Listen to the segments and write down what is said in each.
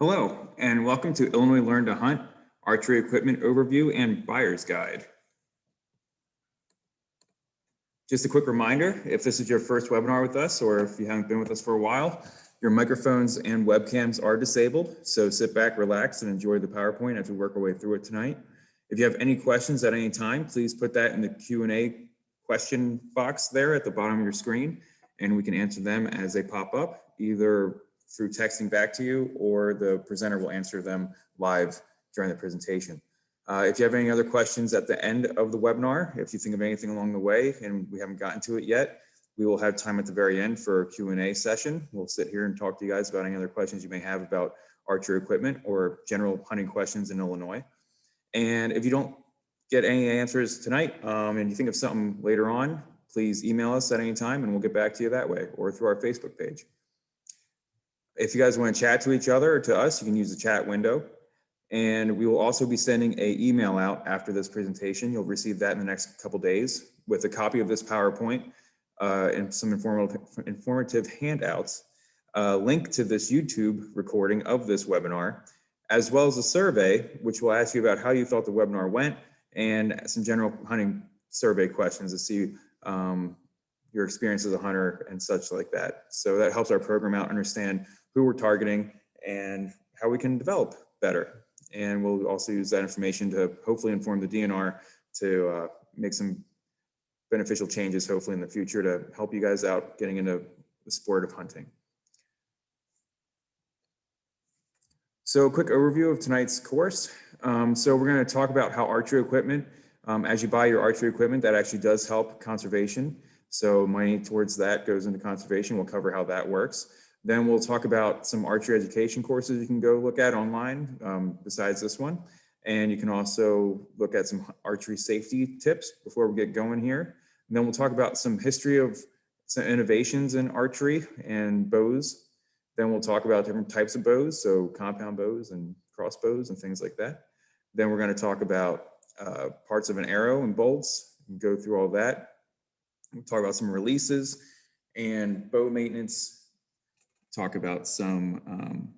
Hello, and welcome to Illinois Learn to Hunt, Archery Equipment Overview and Buyer's Guide. Just a quick reminder, if this is your first webinar with us, or if you haven't been with us for a while, your microphones and webcams are disabled, so sit back, relax, and enjoy the PowerPoint as we work our way through it tonight. If you have any questions at any time, please put that in the Q&A question box there at the bottom of your screen, and we can answer them as they pop up, either through texting back to you, or the presenter will answer them live during the presentation. If you have any other questions at the end of the webinar, if you think of anything along the way and we haven't gotten to it yet, we will have time at the very end for a Q&A session. We'll sit here and talk to you guys about any other questions you may have about archery equipment or general hunting questions in Illinois. And if you don't get any answers tonight and you think of something later on, please email us at any time and we'll get back to you that way, or through our Facebook page. If you guys want to chat to each other or to us, you can use the chat window. And we will also be sending an email out after this presentation. You'll receive that in the next couple days with a copy of this PowerPoint and some informative handouts, a link to this YouTube recording of this webinar, as well as a survey, which will ask you about how you thought the webinar went and some general hunting survey questions to see your experience as a hunter and such like that. So that helps our program out understand who we're targeting and how we can develop better. And we'll also use that information to hopefully inform the DNR to make some beneficial changes, hopefully in the future, to help you guys out getting into the sport of hunting. So a quick overview of tonight's course. So we're going to talk about how archery equipment, as you buy your archery equipment, that actually does help conservation. So money towards that goes into conservation. We'll cover how that works. Then we'll talk about some archery education courses you can go look at online besides this one. And you can also look at some archery safety tips before we get going here. And then we'll talk about some history of some innovations in archery and bows. Then we'll talk about different types of bows, so compound bows and crossbows and things like that. Then we're going to talk about parts of an arrow and bolts, and go through all that. We'll talk about some releases and bow maintenance. Talk about some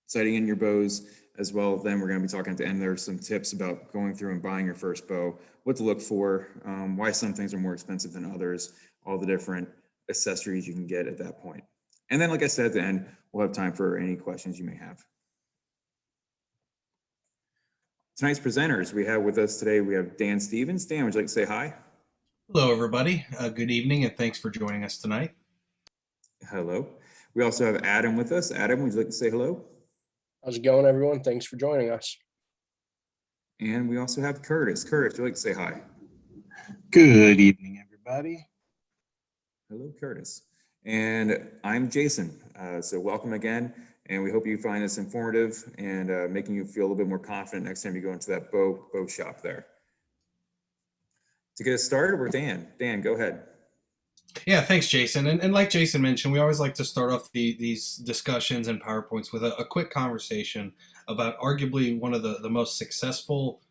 sighting in your bows as well. Then we're going to be talking at the end. There's some tips about going through and buying your first bow, what to look for, why some things are more expensive than others, all the different accessories you can get at that point. And then, like I said, at the end, we'll have time for any questions you may have. Tonight's presenters we have with us today, we have Dan Stevens. Dan, would you like to say hi? Hello, everybody. Good evening, and thanks for joining us tonight. Hello. We also have Adam with us. Adam, would you like to say hello? How's it going, everyone? Thanks for joining us. And we also have Curtis. Curtis, would you like to say hi? Good evening, everybody. Hello, Curtis. And I'm Jason. So welcome again. And we hope you find this informative and making you feel a little bit more confident next time you go into that bow shop there. To get us started, we're Dan. Dan, go ahead. Yeah, thanks, Jason. And like Jason mentioned, we always like to start off these discussions and PowerPoints with a quick conversation about arguably one of the most successful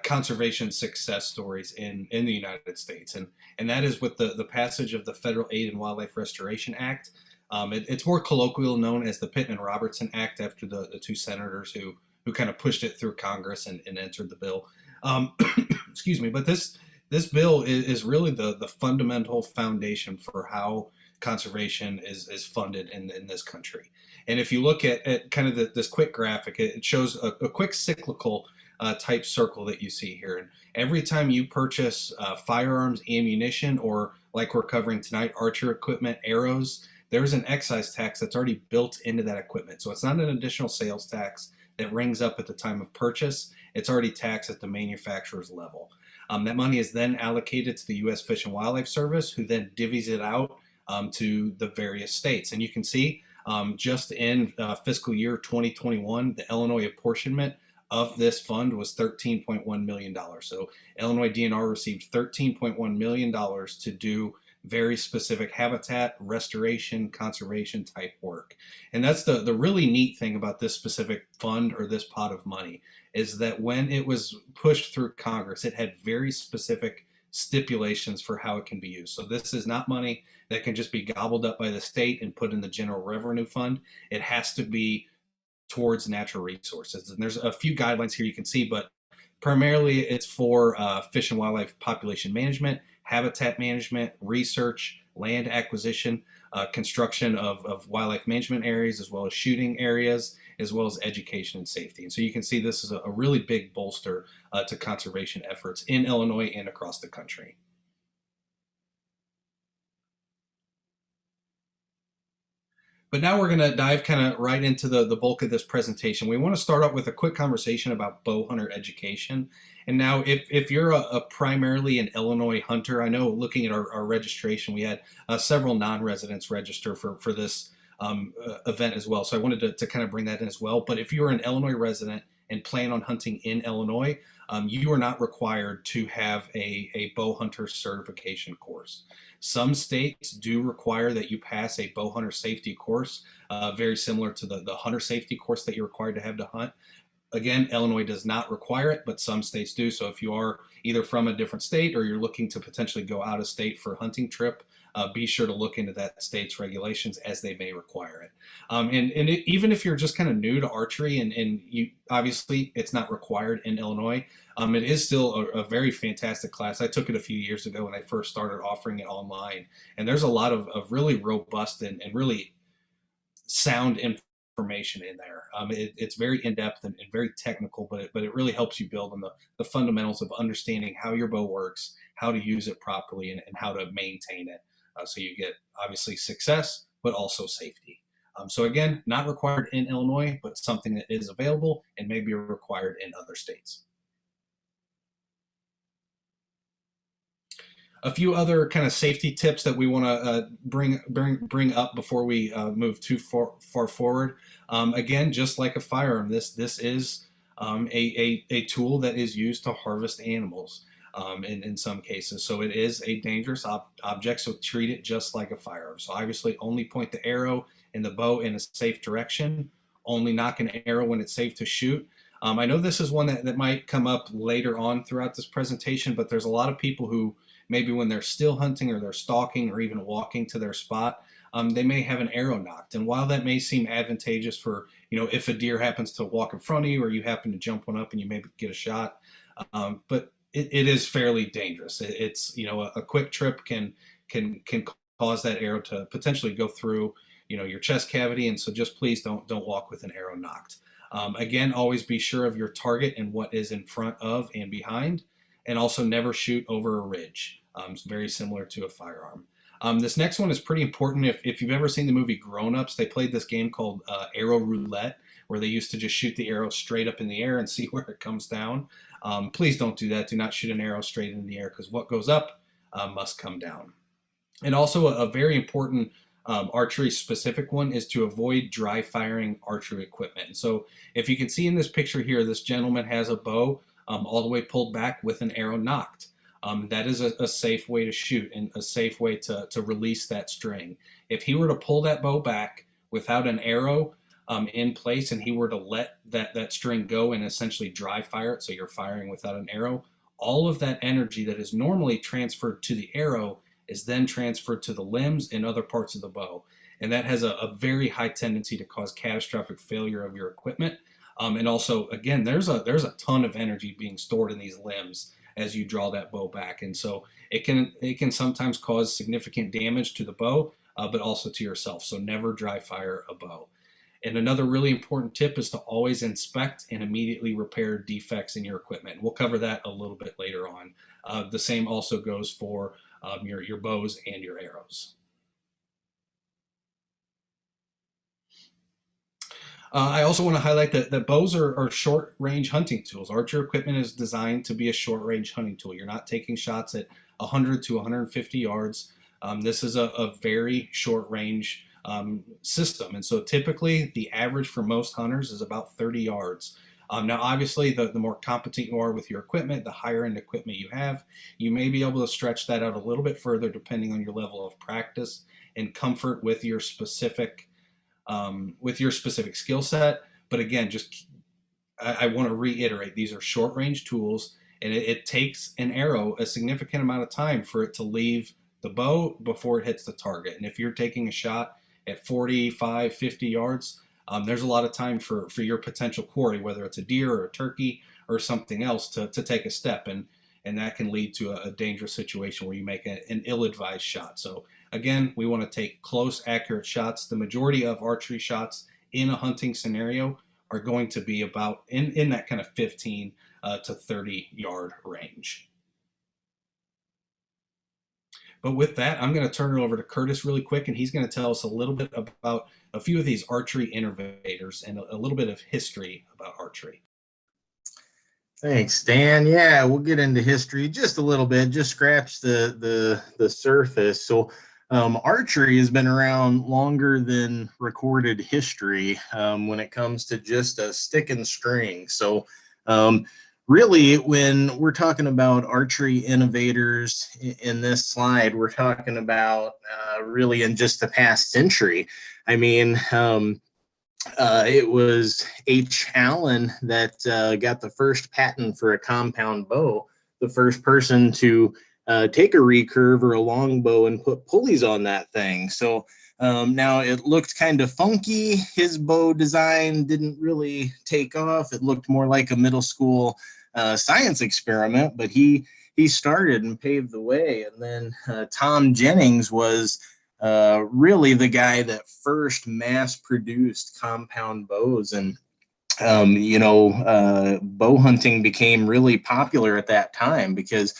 conservation success stories in the United States. And that is with the passage of the Federal Aid and Wildlife Restoration Act. It's more colloquial known as the Pittman-Robertson Act, after the two senators who kind of pushed it through Congress and entered the bill. Excuse me, but this bill is really the fundamental foundation for how conservation is funded in this country. And if you look at kind of this quick graphic, it shows a quick cyclical type circle that you see here. And every time you purchase firearms, ammunition, or like we're covering tonight, archer equipment, arrows, there's an excise tax that's already built into that equipment. So it's not an additional sales tax that rings up at the time of purchase. It's already taxed at the manufacturer's level. That money is then allocated to the U.S. Fish and Wildlife Service, who then divvies it out to the various states. And you can see just in fiscal year 2021, the Illinois apportionment of this fund was $13.1 million. So Illinois DNR received $13.1 million to do very specific habitat restoration, conservation type work. And that's the really neat thing about this specific fund, or this pot of money, is that when it was pushed through Congress, it had very specific stipulations for how it can be used. So this is not money that can just be gobbled up by the state and put in the general revenue fund. It has to be towards natural resources. And there's a few guidelines here you can see, but primarily it's for fish and wildlife population management, habitat management, research, land acquisition, construction of wildlife management areas, as well as shooting areas, as well as education and safety. And so you can see this is a really big bolster to conservation efforts in Illinois and across the country. But now we're going to dive kind of right into the bulk of this presentation. We want to start out with a quick conversation about Bowhunter Education. And now if you're a primarily an Illinois hunter, I know looking at our registration, we had several non-residents register for this event as well. So I wanted to kind of bring that in as well. But if you're an Illinois resident and plan on hunting in Illinois, you are not required to have a bow hunter certification course. Some states do require that you pass a bow hunter safety course, very similar to the hunter safety course that you're required to have to hunt. Again, Illinois does not require it, but some states do. So if you are either from a different state or you're looking to potentially go out of state for a hunting trip, be sure to look into that state's regulations, as they may require it. Even if you're just kind of new to archery and you obviously it's not required in Illinois, it is still a very fantastic class. I took it a few years ago when I first started offering it online, and there's a lot of really robust and really sound information in there. It's very in-depth and very technical, but it really helps you build on the fundamentals of understanding how your bow works, how to use it properly, and how to maintain it. So you get obviously success, but also safety. So again, not required in Illinois, but something that is available and may be required in other states. A few other kind of safety tips that we want to bring up before we move too far forward. Again, just like a firearm, this is a tool that is used to harvest animals in some cases. So it is a dangerous object, so treat it just like a firearm. So obviously only point the arrow and the bow in a safe direction, only nock an arrow when it's safe to shoot. I know this is one that might come up later on throughout this presentation, but there's a lot of people who maybe when they're still hunting or they're stalking or even walking to their spot, they may have an arrow knocked. And while that may seem advantageous for, if a deer happens to walk in front of you or you happen to jump one up and you maybe get a shot, but it is fairly dangerous. It's, a quick trip can cause that arrow to potentially go through, your chest cavity. And so just please don't walk with an arrow knocked. Again, always be sure of your target and what is in front of and behind, and also never shoot over a ridge. It's very similar to a firearm. This next one is pretty important. If you've ever seen the movie Grown Ups, they played this game called Arrow Roulette, where they used to just shoot the arrow straight up in the air and see where it comes down. Please don't do that. Do not shoot an arrow straight in the air, because what goes up must come down. And also a very important archery specific one is to avoid dry firing archery equipment. And so if you can see in this picture here, this gentleman has a bow all the way pulled back with an arrow knocked. That is a safe way to shoot and a safe way to release that string. If he were to pull that bow back without an arrow in place and he were to let that string go and essentially dry fire it, so you're firing without an arrow, all of that energy that is normally transferred to the arrow is then transferred to the limbs and other parts of the bow. And that has a very high tendency to cause catastrophic failure of your equipment. And also, again, there's a ton of energy being stored in these limbs as you draw that bow back. And so it can sometimes cause significant damage to the bow, but also to yourself. So never dry fire a bow. And another really important tip is to always inspect and immediately repair defects in your equipment. We'll cover that a little bit later on. The same also goes for your bows and your arrows. I also want to highlight that bows are short-range hunting tools. Archer equipment is designed to be a short-range hunting tool. You're not taking shots at 100 to 150 yards. This is a very short-range system. And so typically the average for most hunters is about 30 yards. Now, obviously, the more competent you are with your equipment, the higher end equipment you have, you may be able to stretch that out a little bit further depending on your level of practice and comfort with your specific skill set. But again, I want to reiterate, these are short range tools, and it takes an arrow a significant amount of time for it to leave the bow before it hits the target. And if you're taking a shot at 45, 50 yards, there's a lot of time for your potential quarry, whether it's a deer or a turkey or something else, to take a step, and that can lead to a dangerous situation where you make an ill-advised shot. So again, we want to take close, accurate shots. The majority of archery shots in a hunting scenario are going to be about in that kind of 15 to 30 yard range. But with that, I'm going to turn it over to Curtis really quick, and he's going to tell us a little bit about a few of these archery innovators and a little bit of history about archery. Thanks, Dan. Yeah, we'll get into history just a little bit, just scratch the surface. So archery has been around longer than recorded history when it comes to just a stick and string. So really, when we're talking about archery innovators in this slide, we're talking about really in just the past century. I mean, it was H. Allen that got the first patent for a compound bow, the first person to take a recurve or a longbow and put pulleys on that thing. So now it looked kind of funky. His bow design didn't really take off. It looked more like a middle school science experiment, but he started and paved the way. And then Tom Jennings was really the guy that first mass produced compound bows. And bow hunting became really popular at that time because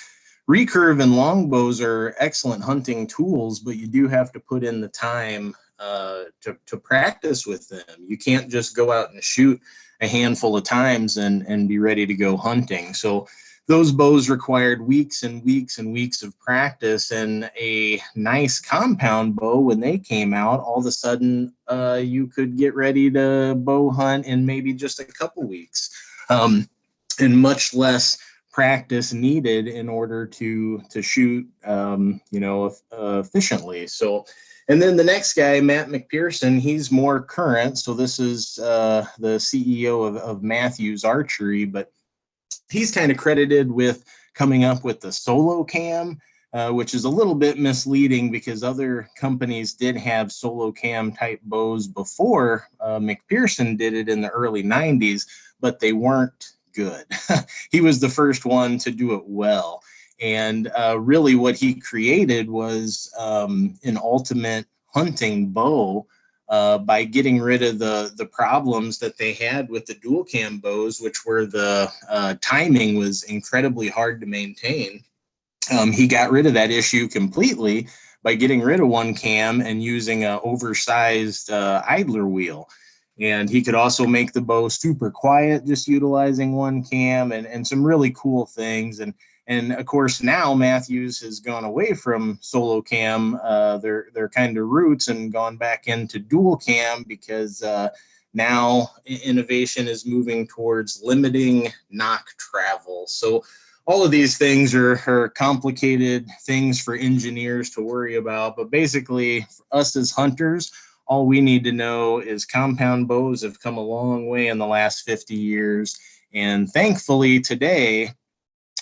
recurve and longbows are excellent hunting tools, but you do have to put in the time to practice with them. You can't just go out and shoot a handful of times and be ready to go hunting. So those bows required weeks and weeks and weeks of practice, and a nice compound bow, when they came out, all of a sudden you could get ready to bow hunt in maybe just a couple weeks, and much less practice needed in order to shoot efficiently. So, and then the next guy, Matt McPherson, he's more current. So this is the CEO of Matthews Archery, but he's kind of credited with coming up with the solo cam, which is a little bit misleading because other companies did have solo cam type bows before McPherson did it in the early 90s, but they weren't good. He was the first one to do it well. And really what he created was an ultimate hunting bow by getting rid of the problems that they had with the dual cam bows, which were the timing was incredibly hard to maintain. He got rid of that issue completely by getting rid of one cam and using an oversized idler wheel. And he could also make the bow super quiet, just utilizing one cam, and some really cool things. And of course, now Matthews has gone away from solo cam, their kind of roots, and gone back into dual cam because now innovation is moving towards limiting knock travel. So all of these things are complicated things for engineers to worry about. But basically, for us as hunters, all we need to know is compound bows have come a long way in the last 50 years. And thankfully today,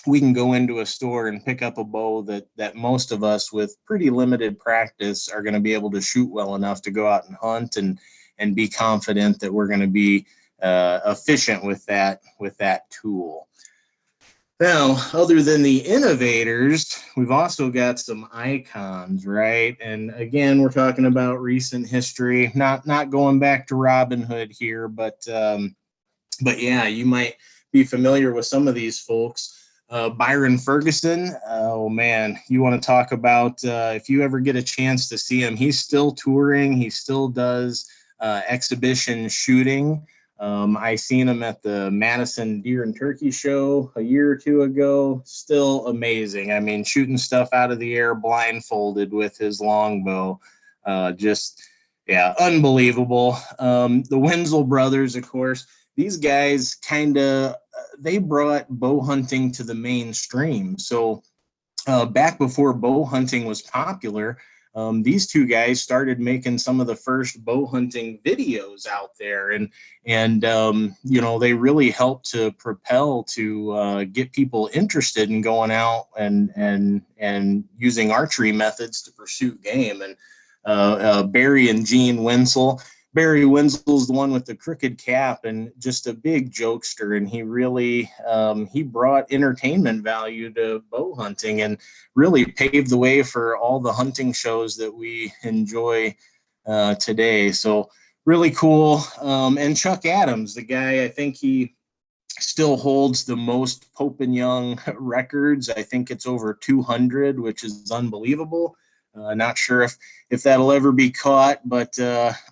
we can go into a store and pick up a bow that most of us with pretty limited practice are going to be able to shoot well enough to go out and hunt and be confident that we're going to be efficient with that tool. Now, other than the innovators, we've also got some icons, right? And again, we're talking about recent history, not going back to Robin Hood here, but yeah, you might be familiar with some of these folks. Byron Ferguson, oh man, you want to talk about if you ever get a chance to see him, he's still touring, he still does exhibition shooting. I seen him at the Madison Deer and Turkey Show a year or two ago. Still amazing. I mean, shooting stuff out of the air blindfolded with his longbow. Just, yeah, unbelievable. The Wenzel brothers, of course, these guys they brought bow hunting to the mainstream. So back before bow hunting was popular, these two guys started making some of the first bow hunting videos out there, and they really helped to propel to get people interested in going out and using archery methods to pursue game. And Barry and Gene Wenzel, Barry Winslow's the one with the crooked cap and just a big jokester. And he really, he brought entertainment value to bow hunting and really paved the way for all the hunting shows that we enjoy today. So really cool. And Chuck Adams, the guy, I think he still holds the most Pope and Young records. I think it's over 200, which is unbelievable. Not sure if that'll ever be caught, but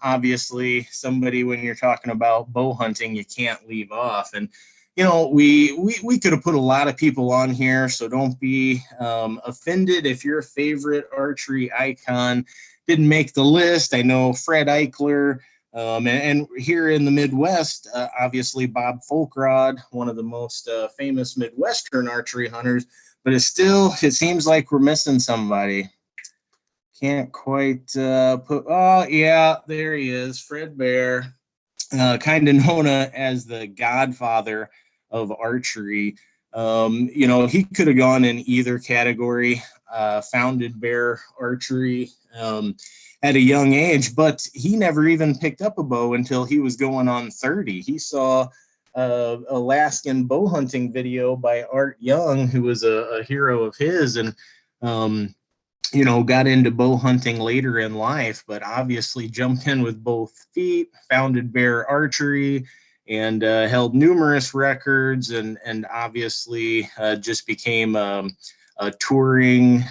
obviously somebody, when you're talking about bow hunting, you can't leave off. And you know, we could have put a lot of people on here, so don't be offended if your favorite archery icon didn't make the list. I know Fred Eichler, and here in the Midwest, obviously Bob Folkrod, one of the most famous Midwestern archery hunters, but it seems like we're missing somebody. Can't quite put, oh yeah, there he is, Fred Bear, kind of known as the godfather of archery. You know, he could have gone in either category, founded Bear Archery at a young age, but he never even picked up a bow until he was going on 30. He saw Alaskan bow hunting video by Art Young, who was a hero of his, and you know, got into bow hunting later in life, but obviously jumped in with both feet, founded Bear Archery, and held numerous records, and obviously just became a touring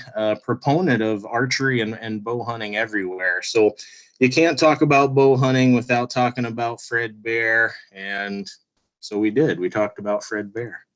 proponent of archery and bow hunting everywhere. So you can't talk about bow hunting without talking about Fred Bear, and so we did. We talked about Fred Bear.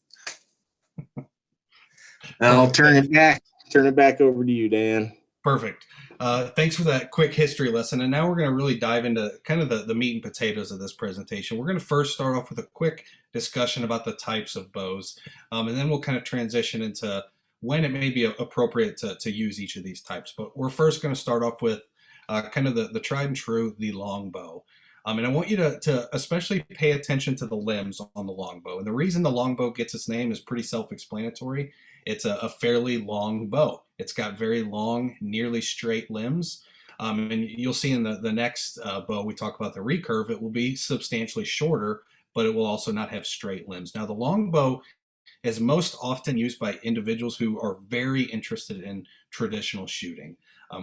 I'll turn it back over to you, Dan. Perfect. Thanks for that quick history lesson. And now we're going to really dive into kind of the meat and potatoes of this presentation. We're going to first start off with a quick discussion about the types of bows, and then we'll kind of transition into when it may be appropriate to use each of these types. But we're first going to start off with kind of the tried and true, the longbow. And I want you to especially pay attention to the limbs on the longbow. And the reason the longbow gets its name is pretty self-explanatory. It's a fairly long bow. It's got very long, nearly straight limbs. And you'll see in the next bow we talk about the recurve, it will be substantially shorter, but it will also not have straight limbs. Now, the longbow is most often used by individuals who are very interested in traditional shooting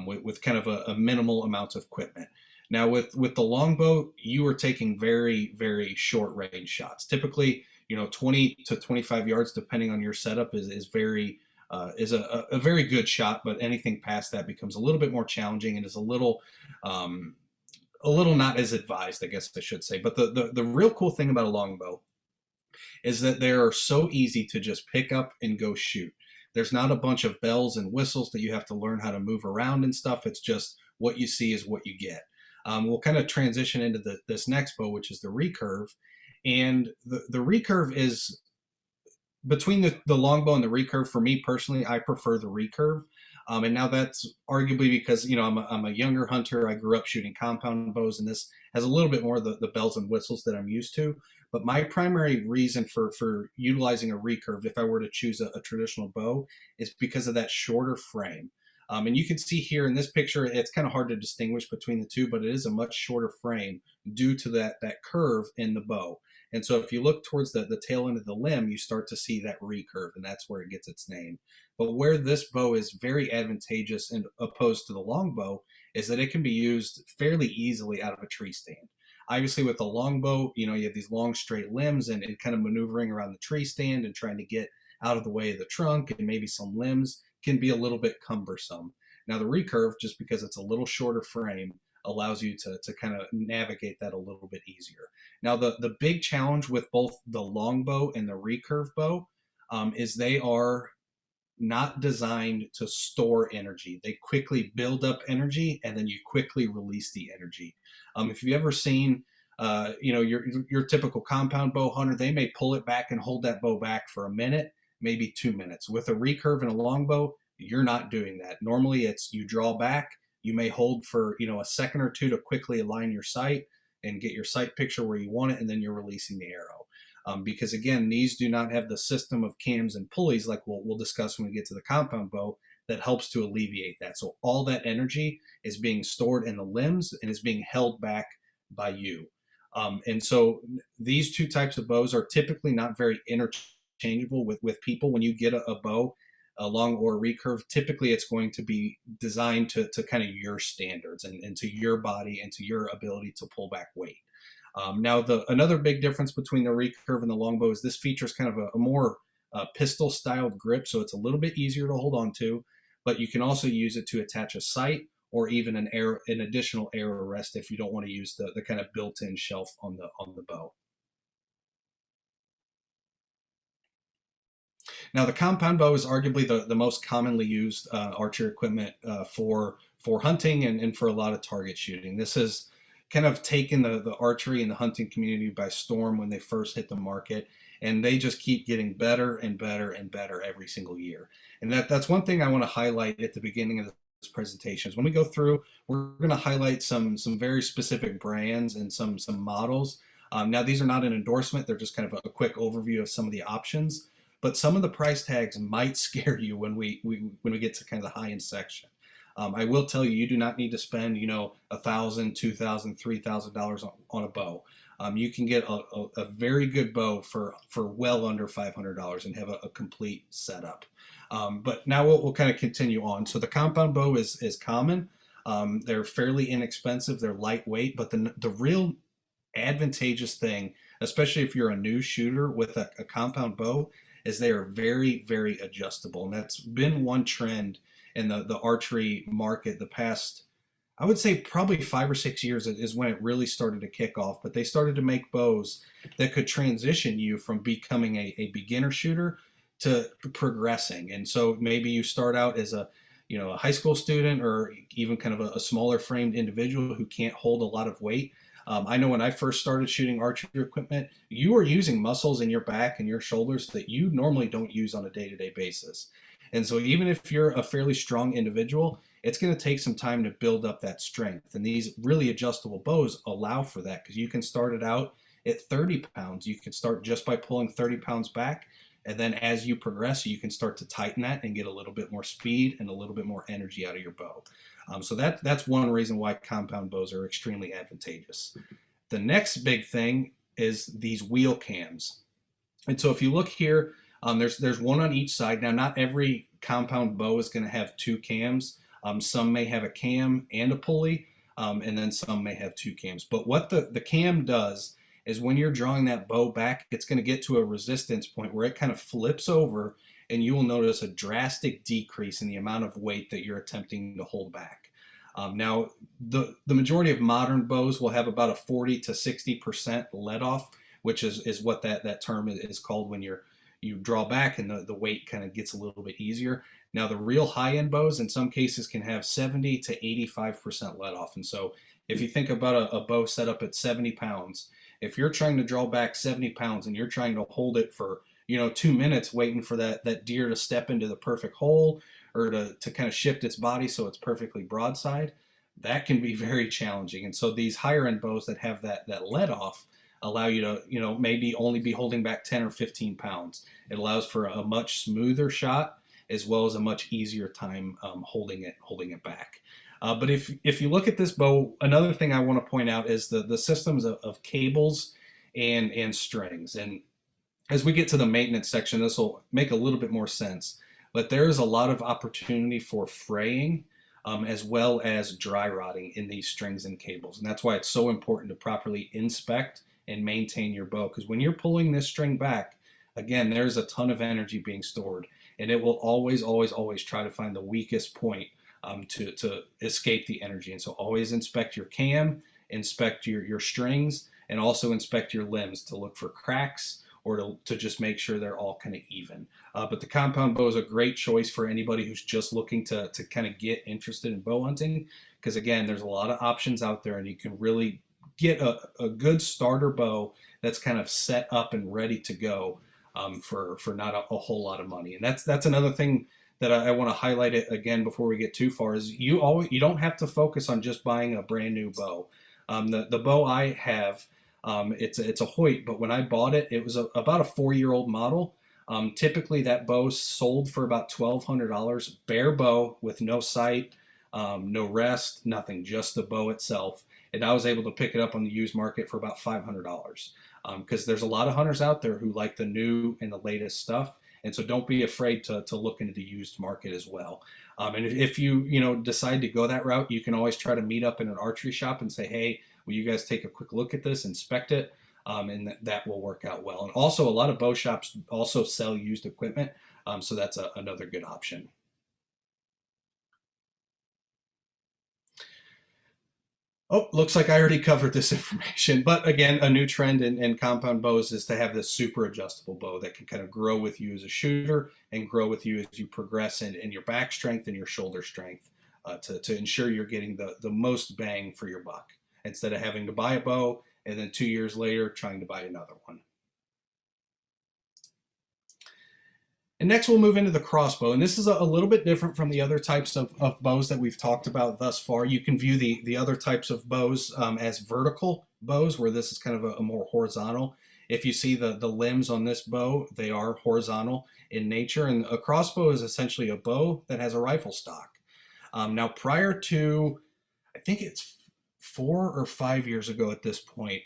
with kind of a minimal amount of equipment. Now, with the longbow, you are taking very, very short range shots. Typically, 20 to 25 yards, depending on your setup, is a very good shot. But anything past that becomes a little bit more challenging and is a little not as advised, I guess I should say. But the real cool thing about a longbow is that they are so easy to just pick up and go shoot. There's not a bunch of bells and whistles that you have to learn how to move around and stuff. It's just what you see is what you get. We'll kind of transition into this next bow, which is the recurve. And the recurve is between the longbow and the recurve. For me personally, I prefer the recurve. And now that's arguably because, I'm a younger hunter. I grew up shooting compound bows, and this has a little bit more of the bells and whistles that I'm used to. But my primary reason for utilizing a recurve, if I were to choose a traditional bow, is because of that shorter frame. And you can see here in this picture, it's kind of hard to distinguish between the two, but it is a much shorter frame due to that curve in the bow. And so if you look towards the tail end of the limb, you start to see that recurve, and that's where it gets its name. But where this bow is very advantageous and opposed to the longbow is that it can be used fairly easily out of a tree stand. Obviously, with the longbow, you have these long straight limbs and kind of maneuvering around the tree stand and trying to get out of the way of the trunk and maybe some limbs can be a little bit cumbersome. Now the recurve, just because it's a little shorter frame, allows you to kind of navigate that a little bit easier. Now the big challenge with both the longbow and the recurve bow is they are not designed to store energy. They quickly build up energy and then you quickly release the energy. If you've ever seen your typical compound bow hunter, they may pull it back and hold that bow back for a minute, maybe 2 minutes. With a recurve and a longbow, you're not doing that. Normally it's you draw back, you may hold for a second or two to quickly align your sight and get your sight picture where you want it, and then you're releasing the arrow. Because again, these do not have the system of cams and pulleys like we'll discuss when we get to the compound bow that helps to alleviate that. So all that energy is being stored in the limbs and is being held back by you. And so these two types of bows are typically not very interchangeable with people. When you get a bow, a long or a recurve, typically it's going to be designed to kind of your standards and to your body and to your ability to pull back weight. Now, another big difference between the recurve and the longbow is this features kind of a more pistol styled grip, so it's a little bit easier to hold on to, but you can also use it to attach a sight or even an additional arrow rest if you don't want to use the kind of built-in shelf on the bow. Now, the compound bow is arguably the most commonly used archery equipment for hunting and for a lot of target shooting. This has kind of taken the archery and the hunting community by storm when they first hit the market, and they just keep getting better and better and better every single year. And that's one thing I want to highlight at the beginning of this presentation. Is when we go through, we're going to highlight some very specific brands and some models. Now, these are not an endorsement; they're just kind of a quick overview of some of the options. But some of the price tags might scare you when we get to kind of the high end section. I will tell you, you do not need to spend, $1,000, $2,000, $3,000 on a bow. You can get a very good bow for well under $500 and have a complete setup. But now we'll kind of continue on. So the compound bow is common. They're fairly inexpensive. They're lightweight, but the real advantageous thing, especially if you're a new shooter with a compound bow, is they are very, very adjustable. And that's been one trend in the archery market the past, I would say probably 5 or 6 years is when it really started to kick off. But they started to make bows that could transition you from becoming a beginner shooter to progressing. And so maybe you start out as a high school student or even kind of a smaller framed individual who can't hold a lot of weight. I know when I first started shooting archery equipment, you are using muscles in your back and your shoulders that you normally don't use on a day-to-day basis. And so even if you're a fairly strong individual, it's going to take some time to build up that strength. And these really adjustable bows allow for that, because you can start it out at 30 pounds. You can start just by pulling 30 pounds back. And then as you progress, you can start to tighten that and get a little bit more speed and a little bit more energy out of your bow. So that's one reason why compound bows are extremely advantageous. The next big thing is these wheel cams. And so if you look here, there's one on each side. Now, not every compound bow is going to have two cams. Some may have a cam and a pulley, and then some may have two cams. But what the cam does is when you're drawing that bow back, it's going to get to a resistance point where it kind of flips over, and you will notice a drastic decrease in the amount of weight that you're attempting to hold back. Now, the majority of modern bows will have about a 40 to 60% let off, which is what that term is called when you draw back and the weight kind of gets a little bit easier. Now, the real high-end bows in some cases can have 70 to 85% let off. And so if you think about a bow set up at 70 pounds, if you're trying to draw back 70 pounds and you're trying to hold it for 2 minutes waiting for that deer to step into the perfect hole or to kind of shift its body so it's perfectly broadside, that can be very challenging. And so these higher end bows that have that let off allow you to maybe only be holding back 10 or 15 pounds. It allows for a much smoother shot as well as a much easier time holding it back. But if you look at this bow, another thing I want to point out is the systems of cables and strings. And as we get to the maintenance section, this will make a little bit more sense. But there is a lot of opportunity for fraying as well as dry rotting in these strings and cables. And that's why it's so important to properly inspect and maintain your bow. Because when you're pulling this string back, again, there's a ton of energy being stored. And it will always, always, always try to find the weakest point to escape the energy. And so always inspect your cam, inspect your strings, and also inspect your limbs to look for cracks or to just make sure they're all kind of even. But the compound bow is a great choice for anybody who's just looking to kind of get interested in bow hunting, because again, there's a lot of options out there and you can really get a good starter bow that's kind of set up and ready to go for not a whole lot of money. And that's another thing that I want to highlight it again before we get too far is you don't have to focus on just buying a brand new bow. The bow I have, it's a Hoyt, but when I bought it, it was about a 4-year-old model. Typically that bow sold for about $1,200, bare bow with no sight, no rest, nothing, just the bow itself. And I was able to pick it up on the used market for about $500 because there's a lot of hunters out there who like the new and the latest stuff. And so don't be afraid to look into the used market as well. And if you decide to go that route, you can always try to meet up in an archery shop and say, hey, will you guys take a quick look at this, inspect it, and that will work out well. And also, a lot of bow shops also sell used equipment, so that's another good option. Oh, looks like I already covered this information. But again, a new trend in compound bows is to have this super adjustable bow that can kind of grow with you as a shooter and grow with you as you progress in your back strength and your shoulder strength to ensure you're getting the most bang for your buck instead of having to buy a bow and then 2 years later trying to buy another one. And next we'll move into the crossbow. And this is a little bit different from the other types of bows that we've talked about thus far. You can view the other types of bows as vertical bows, where this is kind of a more horizontal. If you see the limbs on this bow, they are horizontal in nature. And a crossbow is essentially a bow that has a rifle stock. Now, prior to, I think it's 4 or 5 years ago at this point,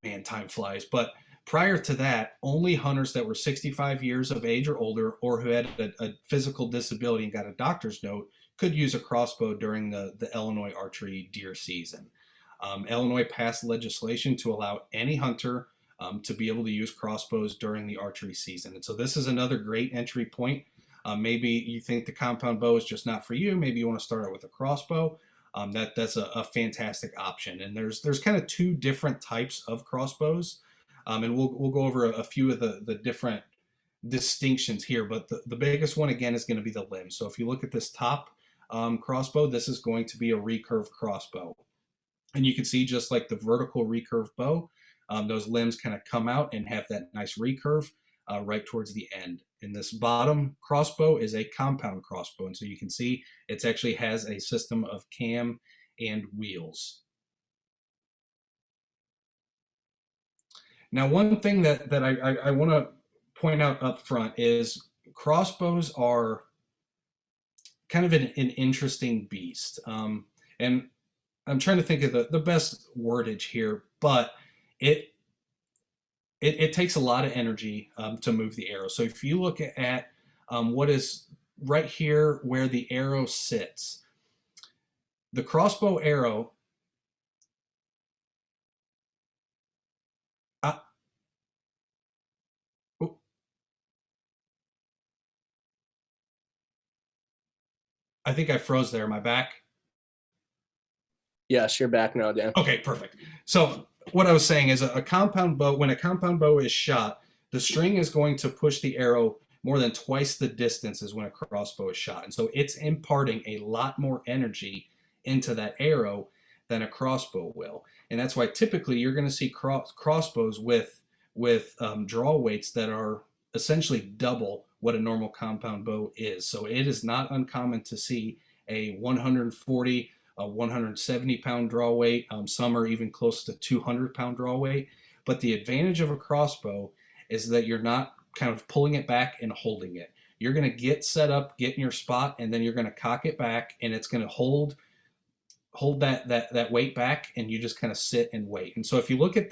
man, time flies, but prior to that, only hunters that were 65 years of age or older or who had a physical disability and got a doctor's note could use a crossbow during the Illinois archery deer season. Illinois passed legislation to allow any hunter to be able to use crossbows during the archery season. And so this is another great entry point. Maybe you think the compound bow is just not for you. Maybe you want to start out with a crossbow. That's a fantastic option. And there's kind of two different types of crossbows. And we'll go over a few of the different distinctions here, but the biggest one again is going to be the limb. So if you look at this top crossbow, this is going to be a recurve crossbow. And you can see just like the vertical recurve bow, those limbs kind of come out and have that nice recurve right towards the end. And this bottom crossbow is a compound crossbow. And so you can see it actually has a system of cam and wheels. Now, one thing that I want to point out up front is crossbows are kind of an interesting beast. And I'm trying to think of the best wordage here, but it takes a lot of energy to move the arrow. So if you look at what is right here where the arrow sits, the crossbow arrow, I think I froze there. Am I back? Yes, you're back now, Dan. Okay, perfect. So what I was saying is a compound bow, when a compound bow is shot, the string is going to push the arrow more than twice the distance as when a crossbow is shot. And so it's imparting a lot more energy into that arrow than a crossbow will. And that's why typically you're going to see crossbows with draw weights that are essentially double what a normal compound bow is. So it is not uncommon to see a 140, a 170 pound draw weight. Some are even close to 200 pound draw weight. But the advantage of a crossbow is that you're not kind of pulling it back and holding it. You're going to get set up, get in your spot, and then you're going to cock it back, and it's going to hold that weight back, and you just kind of sit and wait. And so if you look at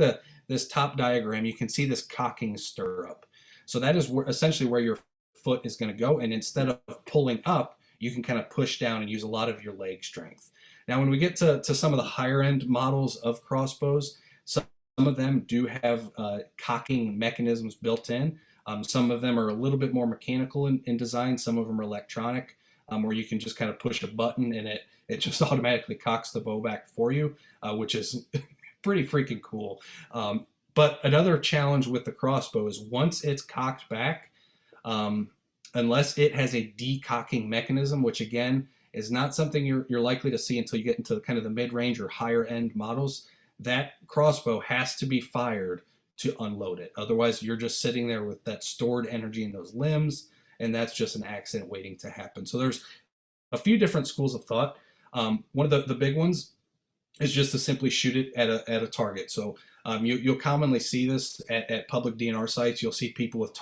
this top diagram, you can see this cocking stirrup. So that is essentially where your foot is going to go. And instead of pulling up, you can kind of push down and use a lot of your leg strength. Now, when we get to some of the higher end models of crossbows, some of them do have cocking mechanisms built in. Some of them are a little bit more mechanical in design. Some of them are electronic, where you can just kind of push a button and it just automatically cocks the bow back for you, which is pretty freaking cool. But another challenge with the crossbow is once it's cocked back, unless it has a decocking mechanism, which again is not something you're likely to see until you get into kind of the mid-range or higher end models, that crossbow has to be fired to unload it. Otherwise, you're just sitting there with that stored energy in those limbs, and that's just an accident waiting to happen. So there's a few different schools of thought. One of the big ones is just to simply shoot it at a target. So you'll commonly see this at public DNR sites. You'll see people with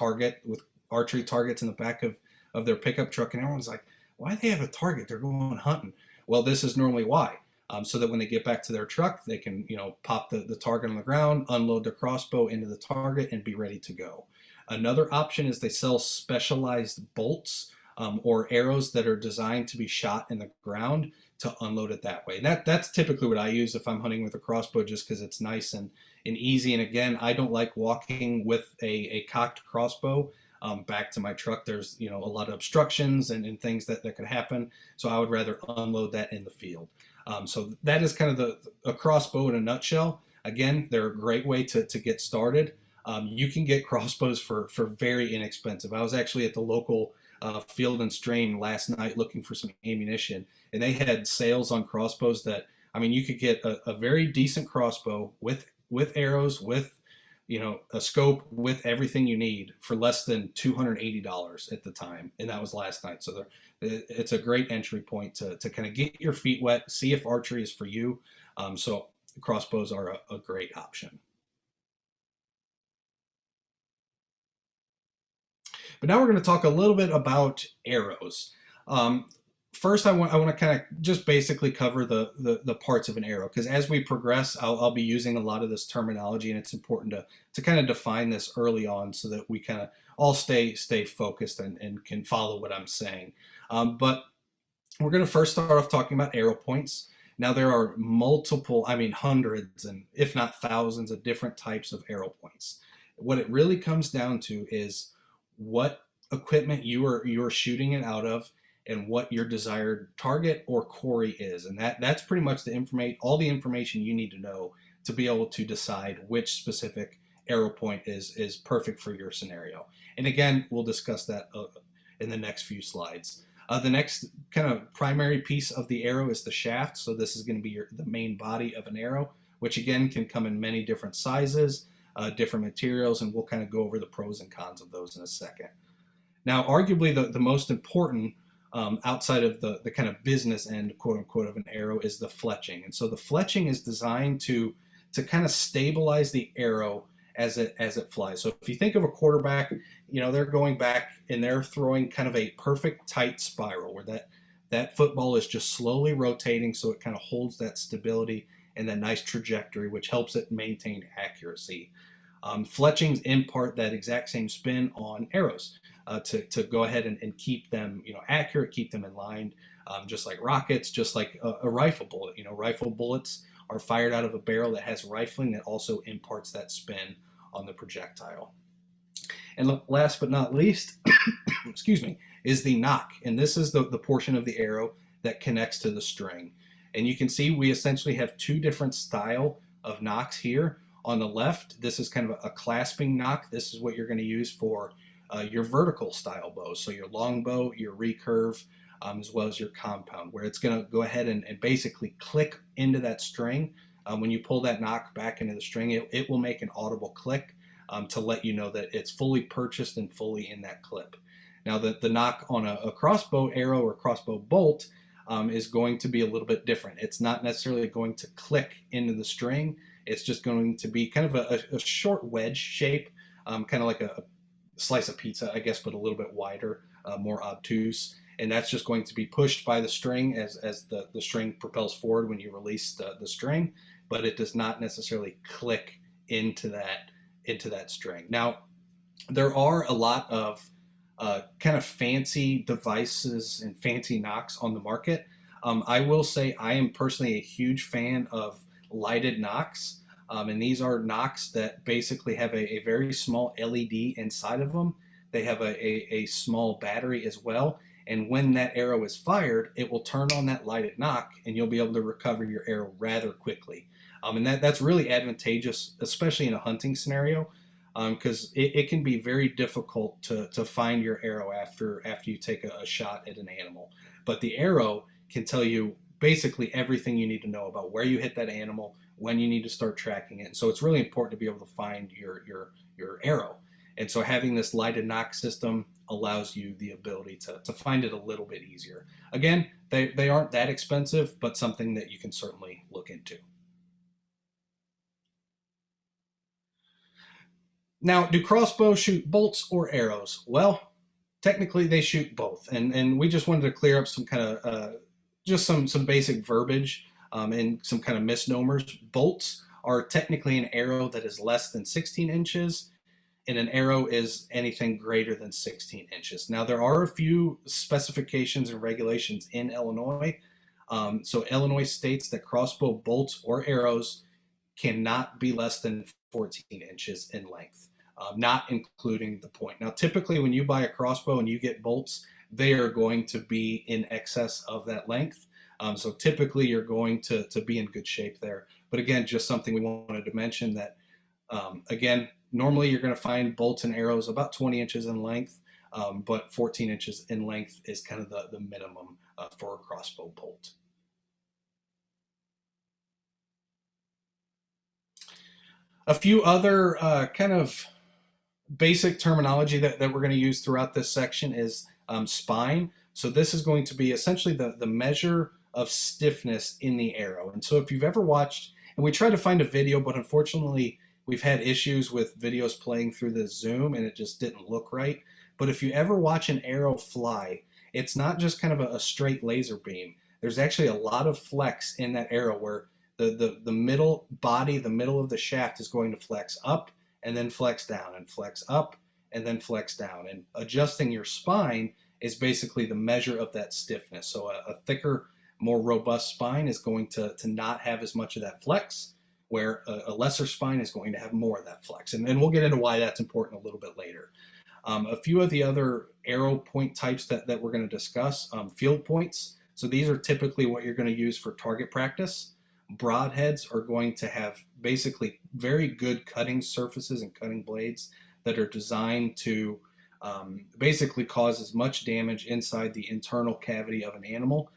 archery targets in the back of their pickup truck, and everyone's like, why do they have a target? They're going hunting. Well, this is normally why. So that when they get back to their truck, they can, pop the target on the ground, unload their crossbow into the target, and be ready to go. Another option is they sell specialized bolts or arrows that are designed to be shot in the ground to unload it that way. And that's typically what I use if I'm hunting with a crossbow, just because it's nice and easy. And again, I don't like walking with a cocked crossbow back to my truck. There's a lot of obstructions and things that could happen. So I would rather unload that in the field. So that is kind of a crossbow in a nutshell. Again, they're a great way to get started. You can get crossbows for very inexpensive. I was actually at the local Field and Strain last night looking for some ammunition, and they had sales on crossbows that, you could get a very decent crossbow with arrows, with a scope, with everything you need for less than $280 at the time, and that was last night. So it's a great entry point to kind of get your feet wet, see if archery is for you. So crossbows are a great option. But now we're going to talk a little bit about arrows. First, I want to kind of just basically cover the parts of an arrow, because as we progress, I'll be using a lot of this terminology, and it's important to kind of define this early on so that we kind of all stay focused and can follow what I'm saying. But we're going to first start off talking about arrow points. Now, there are multiple, hundreds and if not thousands of different types of arrow points. What it really comes down to is what equipment you are shooting it out of and what your desired target or quarry is. And that's pretty much all the information you need to know to be able to decide which specific arrow point is perfect for your scenario. And again, we'll discuss that in the next few slides. The next kind of primary piece of the arrow is the shaft. So this is going to be the main body of an arrow, which again can come in many different sizes, different materials, and we'll kind of go over the pros and cons of those in a second. Now, arguably the most important outside of the kind of business end, quote unquote, of an arrow is the fletching. And so the fletching is designed to kind of stabilize the arrow as it flies. So if you think of a quarterback, they're going back and they're throwing kind of a perfect tight spiral where that football is just slowly rotating, so it kind of holds that stability and that nice trajectory, which helps it maintain accuracy. Fletchings impart that exact same spin on arrows to go ahead and keep them accurate, keep them in line, just like rockets, just like a rifle bullet. Rifle bullets are fired out of a barrel that has rifling that also imparts that spin on the projectile. And last but not least, excuse me, is the nock. And this is the portion of the arrow that connects to the string. And you can see we essentially have two different style of nocks here. On the left, this is kind of a clasping nock. This is what you're going to use for your vertical style bows. So your long bow, your recurve, as well as your compound, where it's going to go ahead and basically click into that string. When you pull that nock back into the string, it will make an audible click to let you know that it's fully purchased and fully in that clip. Now, the nock on a crossbow arrow or crossbow bolt is going to be a little bit different. It's not necessarily going to click into the string. It's just going to be kind of a short wedge shape, kind of like a slice of pizza, I guess, but a little bit wider, more obtuse. And that's just going to be pushed by the string as the string propels forward when you release the string, but it does not necessarily click into that string. Now, there are a lot of kind of fancy devices and fancy nocks on the market. I will say I am personally a huge fan of lighted nocks. And these are nocks that basically have a very small LED inside of them. They have a small battery as well. And when that arrow is fired, it will turn on that lighted nock and you'll be able to recover your arrow rather quickly. And that's really advantageous, especially in a hunting scenario, because it can be very difficult to find your arrow after you take a shot at an animal. But the arrow can tell you basically everything you need to know about where you hit that animal, when you need to start tracking it. And so it's really important to be able to find your arrow. And so having this lighted nock system allows you the ability to find it a little bit easier. Again, they aren't that expensive, but something that you can certainly look into. Now, do crossbows shoot bolts or arrows? Well, technically they shoot both, and we just wanted to clear up some kind of just some basic verbiage and some kind of misnomers. Bolts are technically an arrow that is less than 16 inches, and an arrow is anything greater than 16 inches. Now, there are a few specifications and regulations in Illinois. So Illinois states that crossbow bolts or arrows cannot be less than 14 inches in length, not including the point. Now, typically when you buy a crossbow and you get bolts, they are going to be in excess of that length. So typically you're going to be in good shape there. But again, just something we wanted to mention that, again, normally you're going to find bolts and arrows about 20 inches in length, but 14 inches in length is kind of the minimum for a crossbow bolt. A few other kind of basic terminology that we're going to use throughout this section is spine. So this is going to be essentially the measure of stiffness in the arrow. And so if you've ever watched, and we tried to find a video, but unfortunately we've had issues with videos playing through the Zoom and it just didn't look right. But if you ever watch an arrow fly, it's not just kind of a straight laser beam. There's actually a lot of flex in that arrow where the middle body, the middle of the shaft is going to flex up and then flex down and flex up and then flex down. And adjusting your spine is basically the measure of that stiffness. So a thicker, more robust spine is going to not have as much of that flex, where a lesser spine is going to have more of that flex. And we'll get into why that's important a little bit later. A few of the other arrow point types that we're going to discuss, field points. So these are typically what you're going to use for target practice. Broadheads are going to have basically very good cutting surfaces and cutting blades that are designed to basically cause as much damage inside the internal cavity of an animal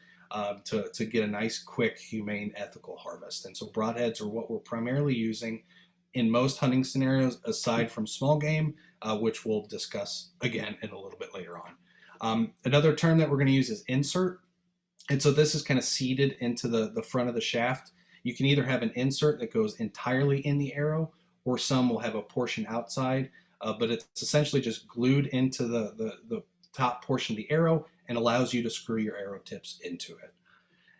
to get a nice, quick, humane, ethical harvest. And so broadheads are what we're primarily using in most hunting scenarios, aside from small game, which we'll discuss again in a little bit later on. Another term that we're going to use is insert. And so this is kind of seated into the front of the shaft. You can either have an insert that goes entirely in the arrow, or some will have a portion outside, but it's essentially just glued into the top portion of the arrow and allows you to screw your arrow tips into it.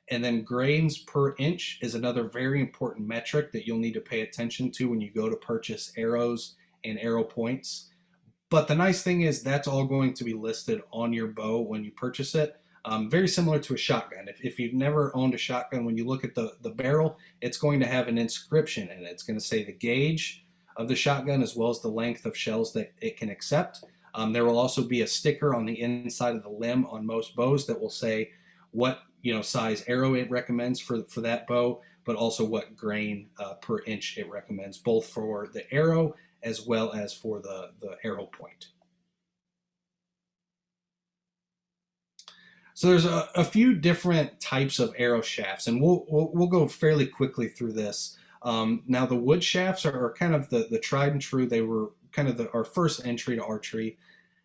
And then grains per inch is another very important metric that you'll need to pay attention to when you go to purchase arrows and arrow points. But the nice thing is that's all going to be listed on your bow when you purchase it. Very similar to a shotgun. If you've never owned a shotgun, when you look at the barrel, it's going to have an inscription in it. It's going to say the gauge of the shotgun as well as the length of shells that it can accept. There will also be a sticker on the inside of the limb on most bows that will say what size arrow it recommends for that bow, but also what grain per inch it recommends, both for the arrow as well as for the arrow point. So there's a few different types of arrow shafts, and we'll go fairly quickly through this. Now the wood shafts are kind of the tried and true. They were kind of our first entry to archery,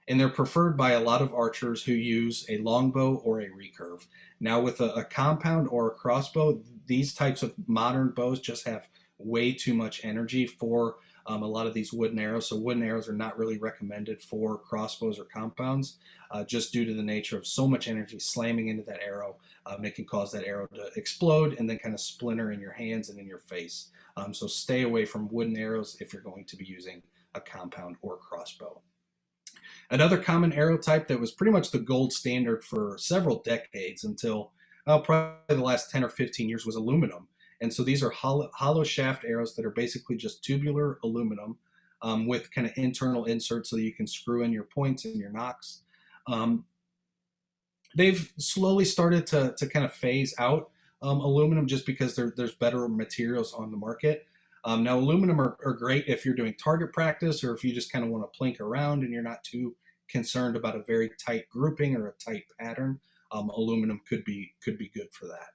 and they're preferred by a lot of archers who use a longbow or a recurve. Now with a compound or a crossbow, these types of modern bows just have way too much energy for a lot of these wooden arrows. So wooden arrows are not really recommended for crossbows or compounds, just due to the nature of so much energy slamming into that arrow. It can cause that arrow to explode and then kind of splinter in your hands and in your face. So stay away from wooden arrows if you're going to be using a compound or crossbow. Another common arrow type that was pretty much the gold standard for several decades until probably the last 10 or 15 years was aluminum. And so these are hollow shaft arrows that are basically just tubular aluminum with kind of internal inserts so that you can screw in your points and your nocks. They've slowly started to kind of phase out aluminum just because there's better materials on the market. Now, aluminum are great if you're doing target practice or if you just kind of want to plink around and you're not too concerned about a very tight grouping or a tight pattern. Aluminum could be good for that.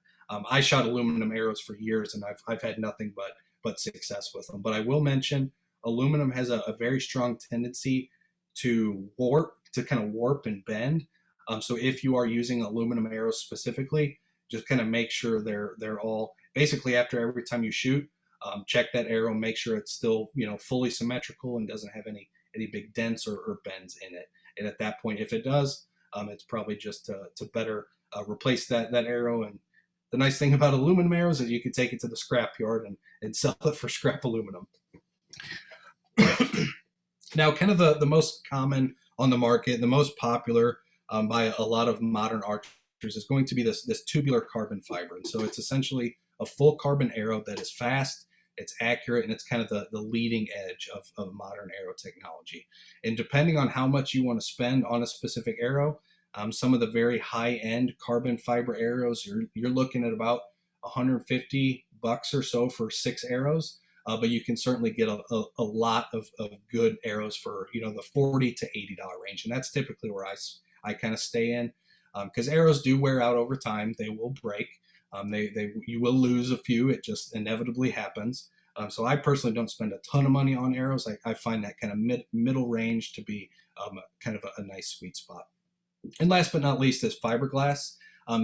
I shot aluminum arrows for years, and I've had nothing but success with them. But I will mention aluminum has a very strong tendency to kind of warp and bend. So if you are using aluminum arrows specifically, just kind of make sure they're all basically after every time you shoot, check that arrow, make sure it's still fully symmetrical and doesn't have any big dents or bends in it. And at that point, if it does, it's probably just to better replace that arrow. And the nice thing about aluminum arrows is you can take it to the scrap yard and sell it for scrap aluminum. Now, kind of the most common on the market, the most popular by a lot of modern archers is going to be this tubular carbon fiber. And so it's essentially a full carbon arrow that is fast, it's accurate, and it's kind of the leading edge of modern arrow technology. And depending on how much you want to spend on a specific arrow, some of the very high-end carbon fiber arrows, you're looking at about $150 or so for 6 arrows. But you can certainly get a lot of good arrows for, the $40 to $80 range. And that's typically where I kind of stay in, because arrows do wear out over time. They will break. You will lose a few. It just inevitably happens. So I personally don't spend a ton of money on arrows. I find that kind of middle range to be kind of a nice sweet spot. And last but not least is fiberglass.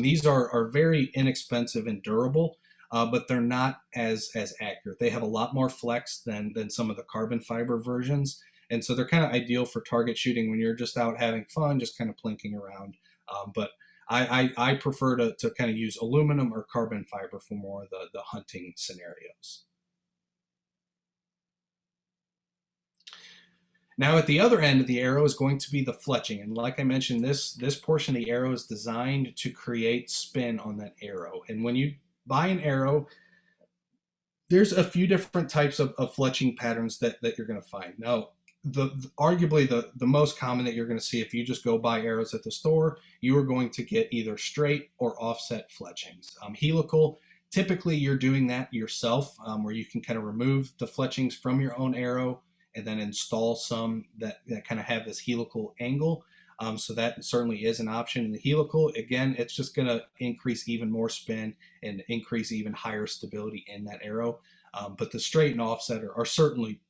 These are very inexpensive and durable. But they're not as accurate. They have a lot more flex than some of the carbon fiber versions. And so they're kind of ideal for target shooting when you're just out having fun, just kind of plinking around. But I prefer to kind of use aluminum or carbon fiber for more of the hunting scenarios. Now at the other end of the arrow is going to be the fletching. And like I mentioned, this portion of the arrow is designed to create spin on that arrow. And when you buy an arrow, there's a few different types of fletching patterns that you're going to find. Now, arguably the most common that you're going to see if you just go buy arrows at the store, you are going to get either straight or offset fletchings. Helical, typically you're doing that yourself, where you can kind of remove the fletchings from your own arrow and then install some that kind of have this helical angle. So that certainly is an option. In the helical, again, it's just going to increase even more spin and increase even higher stability in that arrow. But the straight and offset are certainly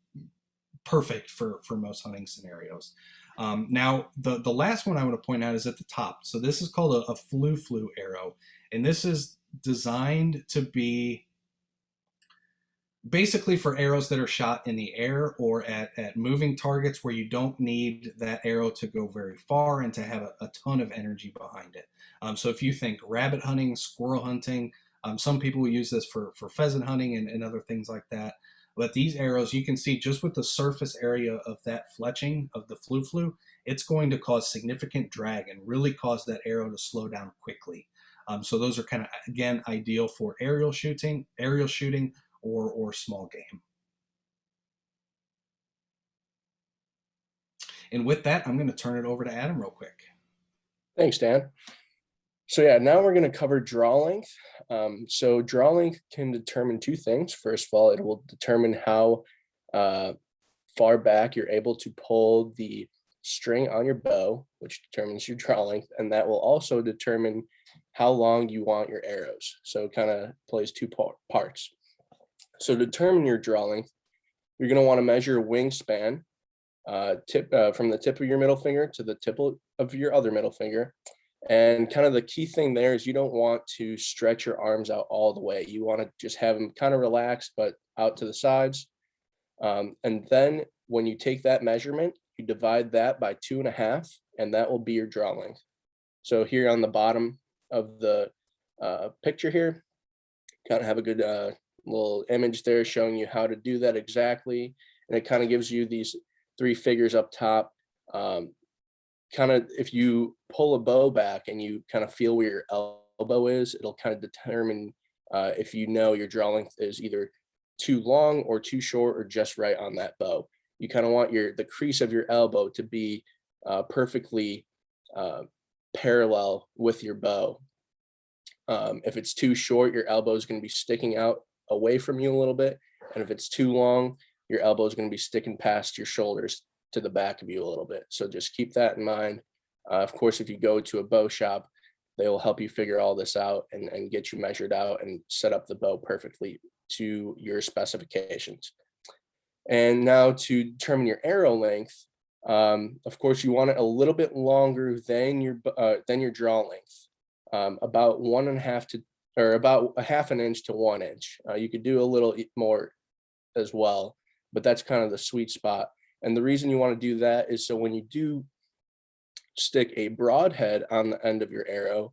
perfect for most hunting scenarios. Now, the last one I want to point out is at the top. So this is called a flu arrow. And this is designed to be basically for arrows that are shot in the air or at moving targets where you don't need that arrow to go very far and to have a ton of energy behind it. So if you think rabbit hunting, squirrel hunting, some people will use this for pheasant hunting and other things like that. But these arrows, you can see just with the surface area of that fletching of the flu, it's going to cause significant drag and really cause that arrow to slow down quickly. So those are kind of, again, ideal for aerial shooting, or small game. And with that, I'm going to turn it over to Adam real quick. Thanks, Dan. So yeah, now we're going to cover draw length. So draw length can determine 2 things. First of all, it will determine how far back you're able to pull the string on your bow, which determines your draw length, and that will also determine how long you want your arrows. So it kind of plays 2 parts. So to determine your draw length, you're going to want to measure wingspan from the tip of your middle finger to the tip of your other middle finger. And kind of the key thing there is you don't want to stretch your arms out all the way. You want to just have them kind of relaxed, but out to the sides. And then when you take that measurement, you divide that by 2.5, and that will be your draw length. So here on the bottom of the picture here, kind of have a good little image there showing you how to do that exactly. And it kind of gives you these 3 figures up top. Kind of if you pull a bow back and you kind of feel where your elbow is, it'll kind of determine if you know your draw length is either too long or too short or just right on that bow. You kind of want the crease of your elbow to be perfectly parallel with your bow. If it's too short, your elbow is going to be sticking out away from you a little bit. And if it's too long, your elbow is going to be sticking past your shoulders to the back of you a little bit. So just keep that in mind. Of course, if you go to a bow shop, they will help you figure all this out and get you measured out and set up the bow perfectly to your specifications. And now to determine your arrow length, of course, you want it a little bit longer than your draw length, about 1.5 to, or about 1/2 inch to 1 inch. You could do a little more as well, but that's kind of the sweet spot. And the reason you want to do that is so when you do stick a broadhead on the end of your arrow,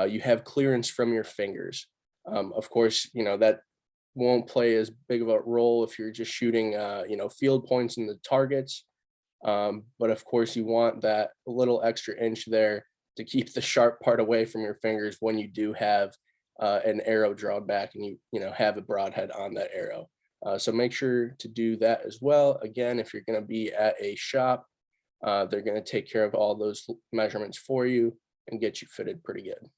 you have clearance from your fingers. Of course, that won't play as big of a role if you're just shooting, field points in the targets. But of course, you want that little extra inch there to keep the sharp part away from your fingers when you do have an arrow drawn back and you have a broadhead on that arrow. So make sure to do that as well. Again, if you're going to be at a shop, they're going to take care of all those measurements for you and get you fitted pretty good.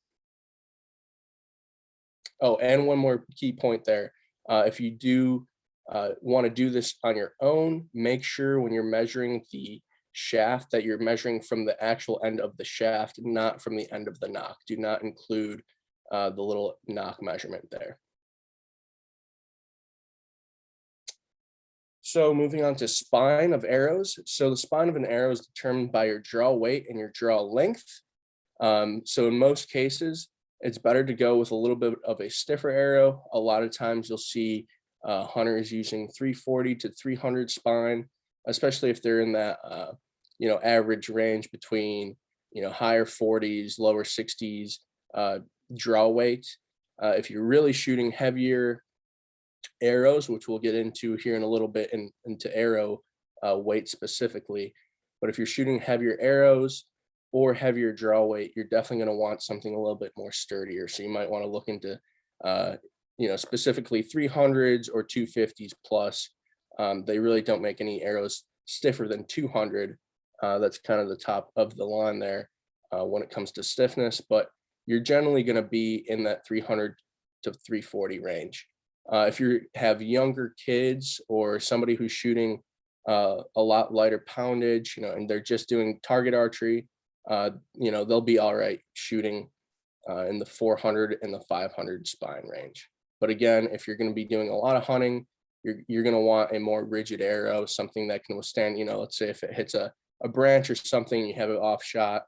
Oh, and one more key point there. If you do want to do this on your own, make sure when you're measuring the shaft that you're measuring from the actual end of the shaft, not from the end of the nock. Do not include the little nock measurement there. So moving on to spine of arrows. So the spine of an arrow is determined by your draw weight and your draw length. So in most cases, it's better to go with a little bit of a stiffer arrow. A lot of times you'll see hunters using 340 to 300 spine, especially if they're in that average range between higher 40s, lower 60s draw weight. If you're really shooting heavier arrows, which we'll get into here in a little bit into arrow weight specifically, but if you're shooting heavier arrows or heavier draw weight, you're definitely going to want something a little bit more sturdier. So you might want to look into specifically 300s or 250s plus. They really don't make any arrows stiffer than 200. That's kind of the top of the line there when it comes to stiffness, but you're generally going to be in that 300 to 340 range. If you have younger kids or somebody who's shooting a lot lighter poundage, and they're just doing target archery, they'll be all right shooting in the 400 and the 500 spine range. But again, if you're going to be doing a lot of hunting, you're going to want a more rigid arrow, something that can withstand, let's say if it hits a branch or something, you have it off shot,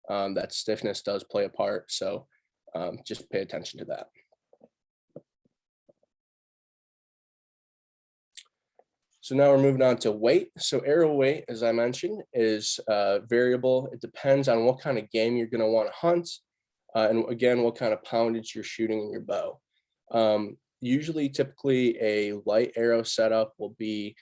that stiffness does play a part. So just pay attention to that. So now we're moving on to weight. So arrow weight, as I mentioned, is variable. It depends on what kind of game you're going to want to hunt. And again, what kind of poundage you're shooting in your bow. Usually, typically, a light arrow setup will be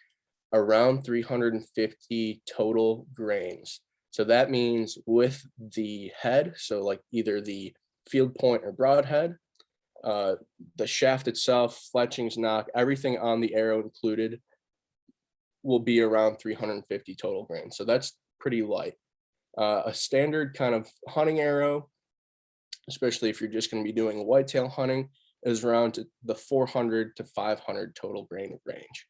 around 350 total grains. So that means with the head, so like either the field point or broadhead, the shaft itself, fletchings, nock, everything on the arrow included will be around 350 total grains. So that's pretty light. A standard kind of hunting arrow, especially if you're just going to be doing whitetail hunting, is around the 400 to 500 total grain range.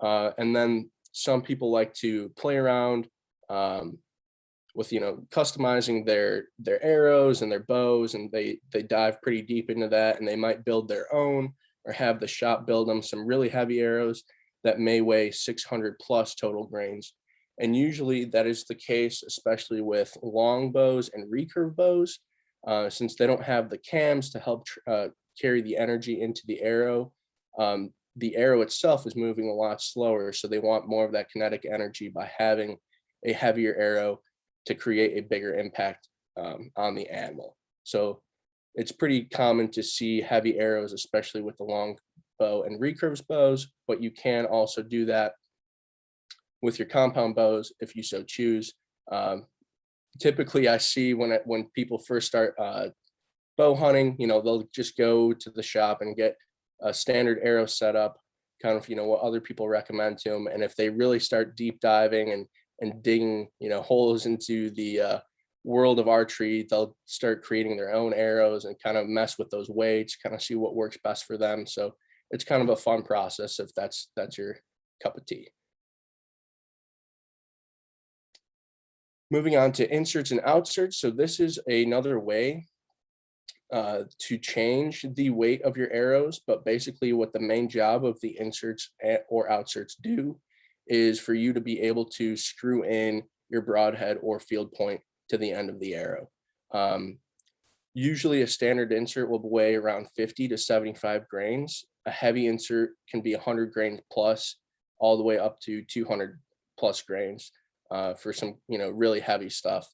And then some people like to play around with customizing their arrows and their bows, and they dive pretty deep into that, and they might build their own or have the shop build them some really heavy arrows that may weigh 600 plus total grains. And usually that is the case, especially with long bows and recurve bows, since they don't have the cams to help carry the energy into the arrow. The arrow itself is moving a lot slower, so they want more of that kinetic energy by having a heavier arrow to create a bigger impact on the animal. So it's pretty common to see heavy arrows, especially with the long bow and recurves bows, but you can also do that with your compound bows if you so choose. Typically, I see when people first start bow hunting, they'll just go to the shop and get a standard arrow setup, kind of what other people recommend to them. And if they really start deep diving and digging holes into the world of archery, they'll start creating their own arrows and kind of mess with those weights, kind of see what works best for them. So it's kind of a fun process if that's your cup of tea. Moving on to inserts and outserts. So this is another way to change the weight of your arrows, but basically what the main job of the inserts or outserts do is for you to be able to screw in your broadhead or field point to the end of the arrow. Usually a standard insert will weigh around 50 to 75 grains. A heavy insert can be 100 grains plus, all the way up to 200 plus grains for some really heavy stuff.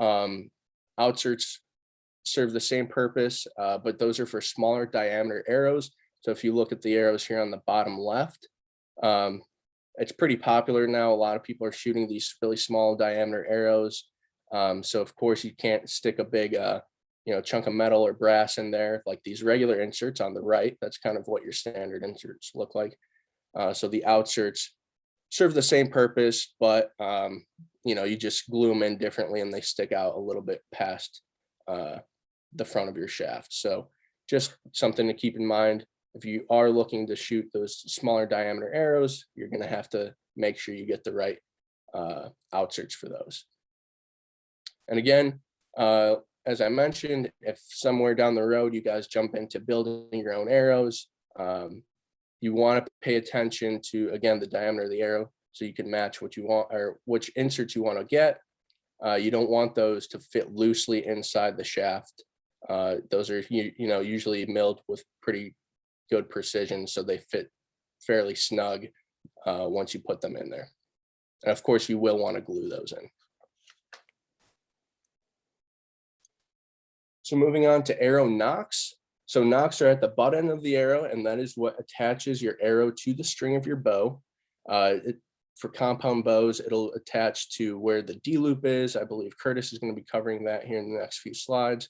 Outserts serve the same purpose, but those are for smaller diameter arrows. So if you look at the arrows here on the bottom left, it's pretty popular now. A lot of people are shooting these really small diameter arrows. So of course you can't stick a big chunk of metal or brass in there like these regular inserts on the right. That's kind of what your standard inserts look like. So the Outserts serve the same purpose, but you just glue them in differently and they stick out a little bit past the front of your shaft. So just something to keep in mind. If you are looking to shoot those smaller diameter arrows, you're going to have to make sure you get the right Outserts for those. And again, as I mentioned, if somewhere down the road you guys jump into building your own arrows, you want to pay attention to, again, the diameter of the arrow so you can match what you want or which inserts you want to get. You don't want those to fit loosely inside the shaft. Those are usually milled with pretty good precision, so they fit fairly snug once you put them in there. And of course, you will want to glue those in. So moving on to arrow nocks. So nocks are at the butt end of the arrow, and that is what attaches your arrow to the string of your bow. For compound bows, it'll attach to where the D loop is. I believe Curtis is going to be covering that here in the next few slides.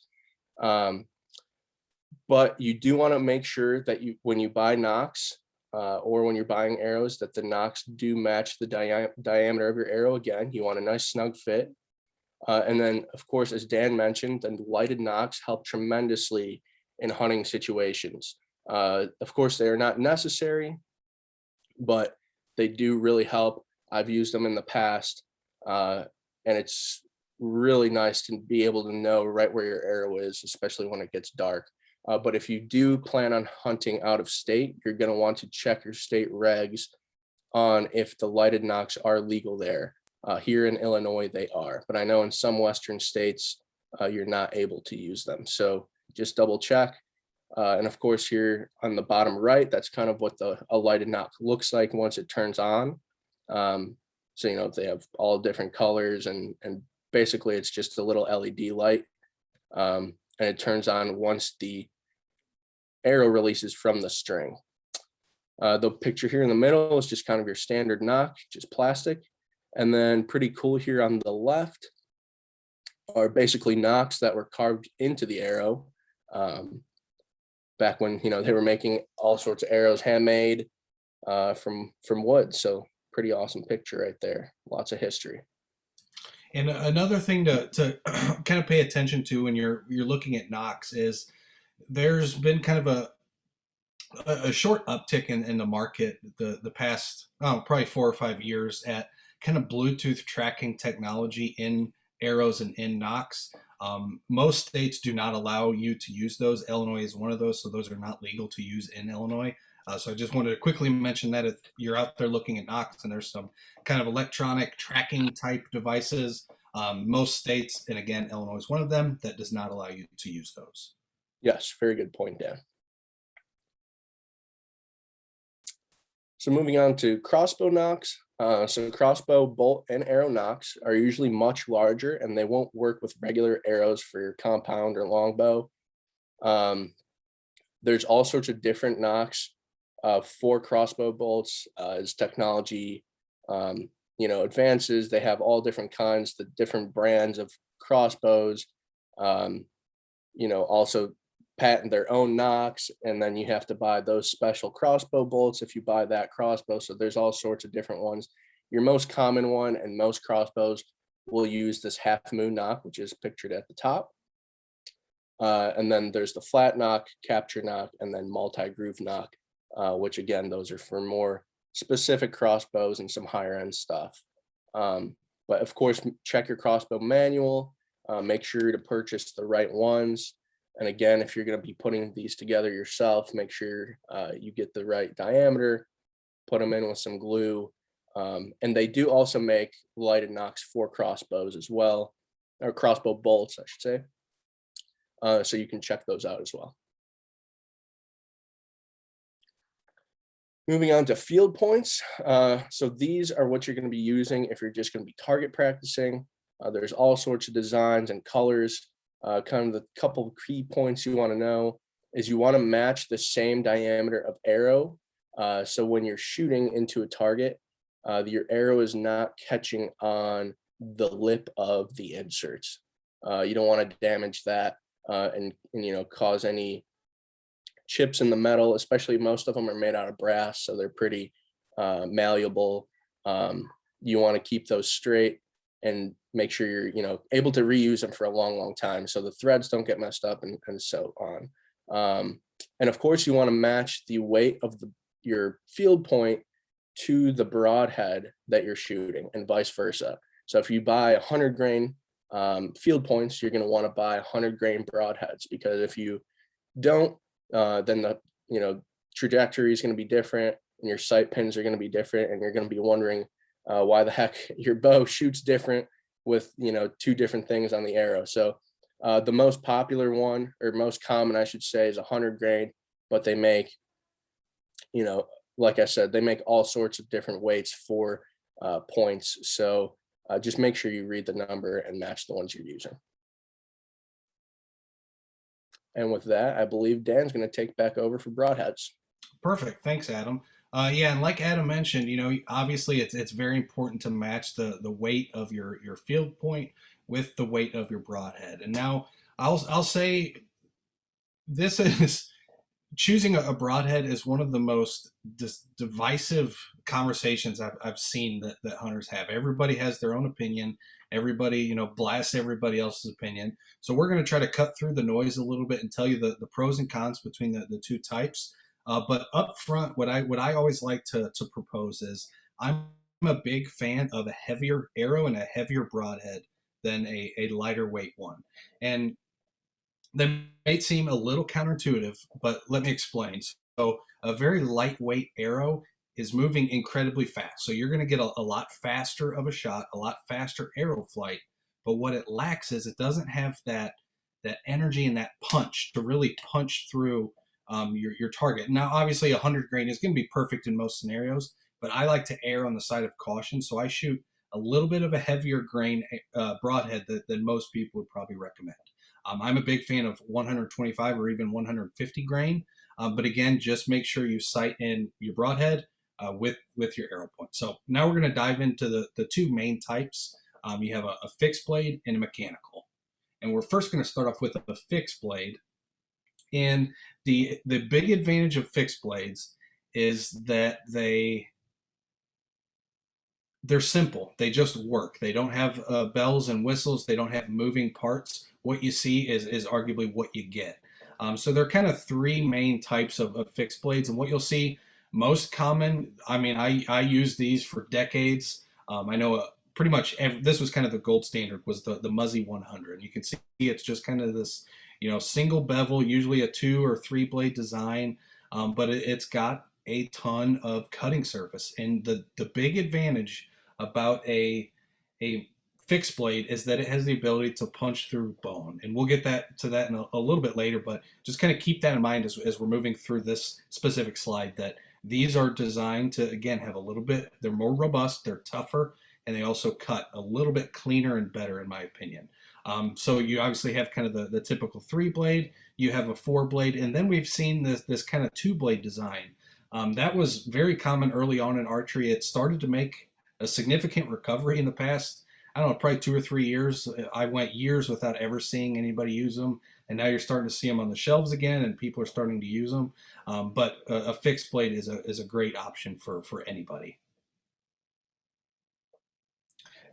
But you do want to make sure that when you buy nocks or when you're buying arrows, that the nocks do match the diameter of your arrow. Again, you want a nice snug fit. And then, of course, as Dan mentioned, the lighted nocks help tremendously in hunting situations. Of course, they are not necessary, but they do really help. I've used them in the past, and it's really nice to be able to know right where your arrow is, especially when it gets dark. But if you do plan on hunting out of state, you're going to want to check your state regs on if the lighted nocks are legal there. Here in Illinois, they are, but I know in some Western states, you're not able to use them. So just double check. And of course, here on the bottom right, that's kind of what a lighted nock looks like once it turns on. So, they have all different colors and basically it's just a little LED light. And it turns on once the arrow releases from the string. The picture here in the middle is just kind of your standard nock, just plastic. And then pretty cool here on the left are basically nocks that were carved into the arrow. Back when, they were making all sorts of arrows handmade from wood. So pretty awesome picture right there. Lots of history. And another thing to kind of pay attention to when you're looking at nocks is there's been kind of a short uptick in the market the past probably 4 or 5 years at kind of Bluetooth tracking technology in arrows and in nocks. Most states do not allow you to use those. Illinois is one of those, so those are not legal to use in Illinois. So I just wanted to quickly mention that if you're out there looking at nocks and there's some kind of electronic tracking type devices, most states, and again, Illinois is one of them, that does not allow you to use those. Yes, very good point, Dan. So moving on to crossbow nocks. So crossbow, bolt, and arrow nocks are usually much larger and they won't work with regular arrows for your compound or longbow. There's all sorts of different nocks for crossbow bolts. As technology advances, they have all different kinds, the different brands of crossbows, also patent their own nocks, and then you have to buy those special crossbow bolts if you buy that crossbow. So there's all sorts of different ones. Your most common one and most crossbows will use this half moon nock, which is pictured at the top. And then there's the flat nock, capture nock, and then multi-groove nock, which again, those are for more specific crossbows and some higher end stuff. But of course, check your crossbow manual, make sure to purchase the right ones. And again, if you're going to be putting these together yourself, make sure you get the right diameter, put them in with some glue. And they do also make lighted nocks for crossbows as well, or crossbow bolts, I should say. So you can check those out as well. Moving on to field points. So these are what you're going to be using if you're just going to be target practicing. There's all sorts of designs and colors. Kind of the couple of key points you want to know is you want to match the same diameter of arrow. So when you're shooting into a target, your arrow is not catching on the lip of the inserts. You don't want to damage that and cause any chips in the metal, especially most of them are made out of brass, so they're pretty malleable. You want to keep those straight and make sure you're able to reuse them for a long time, so the threads don't get messed up and so on. And of course, you want to match the weight of your field point to the broadhead that you're shooting, and vice versa. So if you buy 100 grain field points, you're going to want to buy 100 grain broadheads, because if you don't, then the trajectory is going to be different, and your sight pins are going to be different, and you're going to be wondering why the heck your bow shoots different with two different things on the arrow. So the most popular one, or most common I should say, is 100 grain, but they make, like I said, they make all sorts of different weights for points. So just make sure you read the number and match the ones you're using. And with that, I believe Dan's going to take back over for broadheads. Perfect. Thanks, Adam. Yeah, and like Adam mentioned, obviously it's very important to match the weight of your field point with the weight of your broadhead. And now I'll say this is choosing a broadhead is one of the most divisive conversations I've seen that hunters have. Everybody has their own opinion. Everybody, blasts everybody else's opinion. So we're going to try to cut through the noise a little bit and tell you the pros and cons between the two types. But up front, what I always like to propose is I'm a big fan of a heavier arrow and a heavier broadhead than a lighter weight one. And that may seem a little counterintuitive, but let me explain. So a very lightweight arrow is moving incredibly fast. So you're going to get a lot faster of a shot, a lot faster arrow flight. But what it lacks is it doesn't have that energy and that punch to really punch through your target. Now, obviously, 100 grain is going to be perfect in most scenarios, but I like to err on the side of caution. So I shoot a little bit of a heavier grain broadhead than most people would probably recommend. I'm a big fan of 125 or even 150 grain, but again, just make sure you sight in your broadhead with your arrow point. So now we're going to dive into the two main types. You have a fixed blade and a mechanical. And we're first going to start off with a fixed blade. And the big advantage of fixed blades is that they're simple. They just work. They don't have bells and whistles. They don't have moving parts. What you see is arguably what you get. So there are kind of three main types of fixed blades. And what you'll see most common, I use these for decades. I know pretty much this was kind of the gold standard, was the Muzzy 100. You can see it's just kind of this, single bevel, usually a 2 or 3 blade design, but it's got a ton of cutting surface. And the big advantage about a fixed blade is that it has the ability to punch through bone. And we'll get to that in a little bit later, but just kind of keep that in mind as we're moving through this specific slide, that these are designed to, again, have a little bit, they're more robust, they're tougher, and they also cut a little bit cleaner and better, in my opinion. So you obviously have kind of the typical 3 blade, you have a 4 blade, and then we've seen this kind of 2 blade design. That was very common early on in archery. It started to make a significant recovery in the past, I don't know, probably 2 or 3 years. I went years without ever seeing anybody use them, and now you're starting to see them on the shelves again, and people are starting to use them. But a fixed blade is a great option for anybody.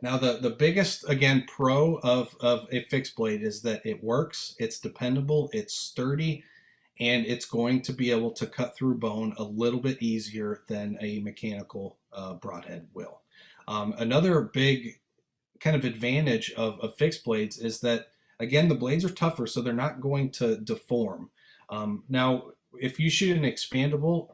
Now, the biggest, again, pro of a fixed blade is that it works, it's dependable, it's sturdy, and it's going to be able to cut through bone a little bit easier than a mechanical broadhead will. Another big kind of advantage of fixed blades is that, again, the blades are tougher, so they're not going to deform. Now, if you shoot an expandable,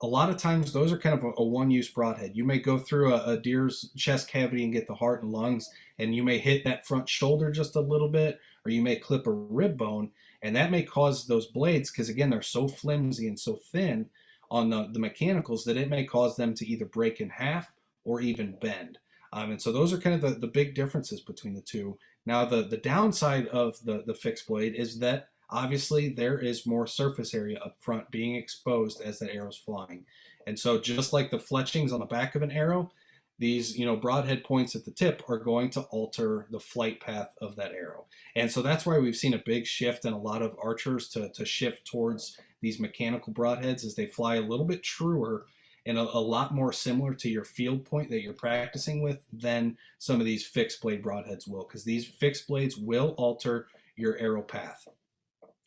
a lot of times those are kind of a one-use broadhead. You may go through a deer's chest cavity and get the heart and lungs, and you may hit that front shoulder just a little bit, or you may clip a rib bone, and that may cause those blades, because again, they're so flimsy and so thin on the mechanicals, that it may cause them to either break in half or even bend. And so those are kind of the big differences between the two. Now, the downside of the fixed blade is that obviously there is more surface area up front being exposed as that arrow's flying. And so just like the fletchings on the back of an arrow, these broadhead points at the tip are going to alter the flight path of that arrow. And so that's why we've seen a big shift in a lot of archers to shift towards these mechanical broadheads as they fly a little bit truer and a lot more similar to your field point that you're practicing with than some of these fixed blade broadheads will, because these fixed blades will alter your arrow path.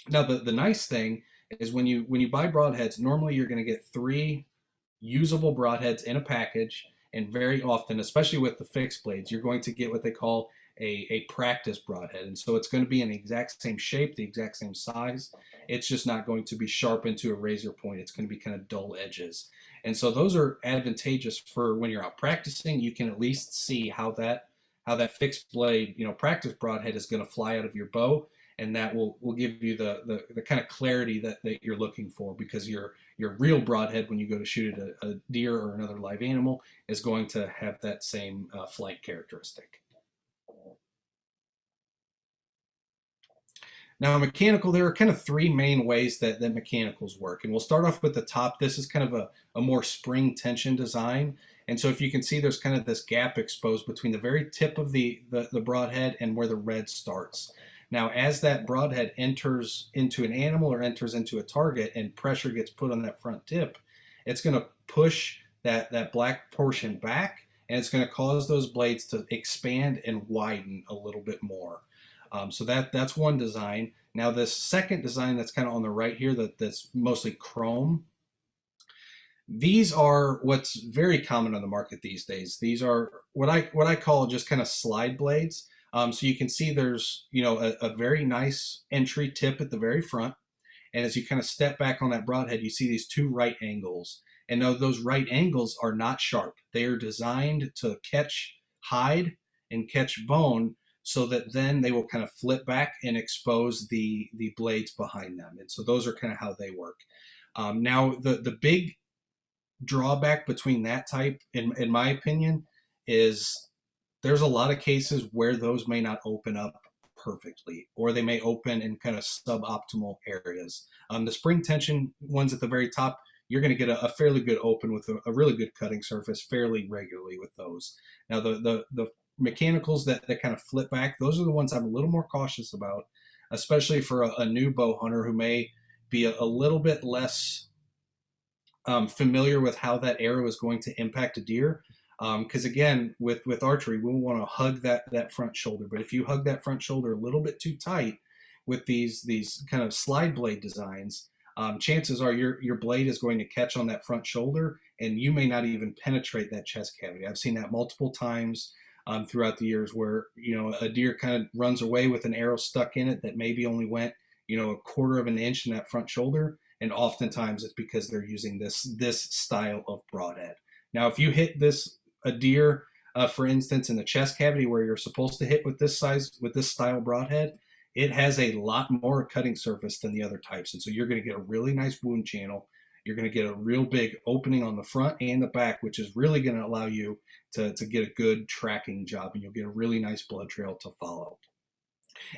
Now, the nice thing is when you buy broadheads, normally you're going to get 3 usable broadheads in a package, and very often, especially with the fixed blades, you're going to get what they call a practice broadhead. And so it's going to be in the exact same shape, the exact same size. It's just not going to be sharpened to a razor point. It's going to be kind of dull edges. And so those are advantageous for when you're out practicing. You can at least see how that fixed blade, practice broadhead is going to fly out of your bow, and that will give you the kind of clarity that you're looking for, because your real broadhead, when you go to shoot at a deer or another live animal, is going to have that same flight characteristic. Now, mechanical, there are kind of 3 main ways that mechanicals work. And we'll start off with the top. This is kind of a more spring tension design. And so if you can see, there's kind of this gap exposed between the very tip of the broadhead and where the red starts. Now, as that broadhead enters into an animal or enters into a target and pressure gets put on that front tip, it's going to push that black portion back, and it's going to cause those blades to expand and widen a little bit more. So that's one design. Now, this second design that's kind of on the right here, that's mostly chrome. These are what's very common on the market these days. These are what I call just kind of slide blades. So you can see there's a very nice entry tip at the very front, and as you kind of step back on that broadhead, you see these 2 right angles. And those right angles are not sharp. They are designed to catch hide and catch bone, so that then they will kind of flip back and expose the blades behind them. And so those are kind of how they work. Now, the big drawback between that type, in my opinion, is there's a lot of cases where those may not open up perfectly, or they may open in kind of suboptimal areas. The spring tension ones at the very top, you're going to get a fairly good open with a really good cutting surface fairly regularly with those. Now, the mechanicals that kind of flip back, those are the ones I'm a little more cautious about, especially for a new bow hunter who may be a little bit less familiar with how that arrow is going to impact a deer. Because again, with archery, we want to hug that front shoulder. But if you hug that front shoulder a little bit too tight with these kind of slide blade designs, chances are your blade is going to catch on that front shoulder, and you may not even penetrate that chest cavity. I've seen that multiple times throughout the years, where a deer kind of runs away with an arrow stuck in it that maybe only went a 1/4 of an inch in that front shoulder, and oftentimes it's because they're using this style of broadhead. Now, if you hit a deer, for instance, in the chest cavity where you're supposed to hit with this style broadhead, it has a lot more cutting surface than the other types, and so you're going to get a really nice wound channel. You're going to get a real big opening on the front and the back, which is really going to allow you to get a good tracking job, and you'll get a really nice blood trail to follow.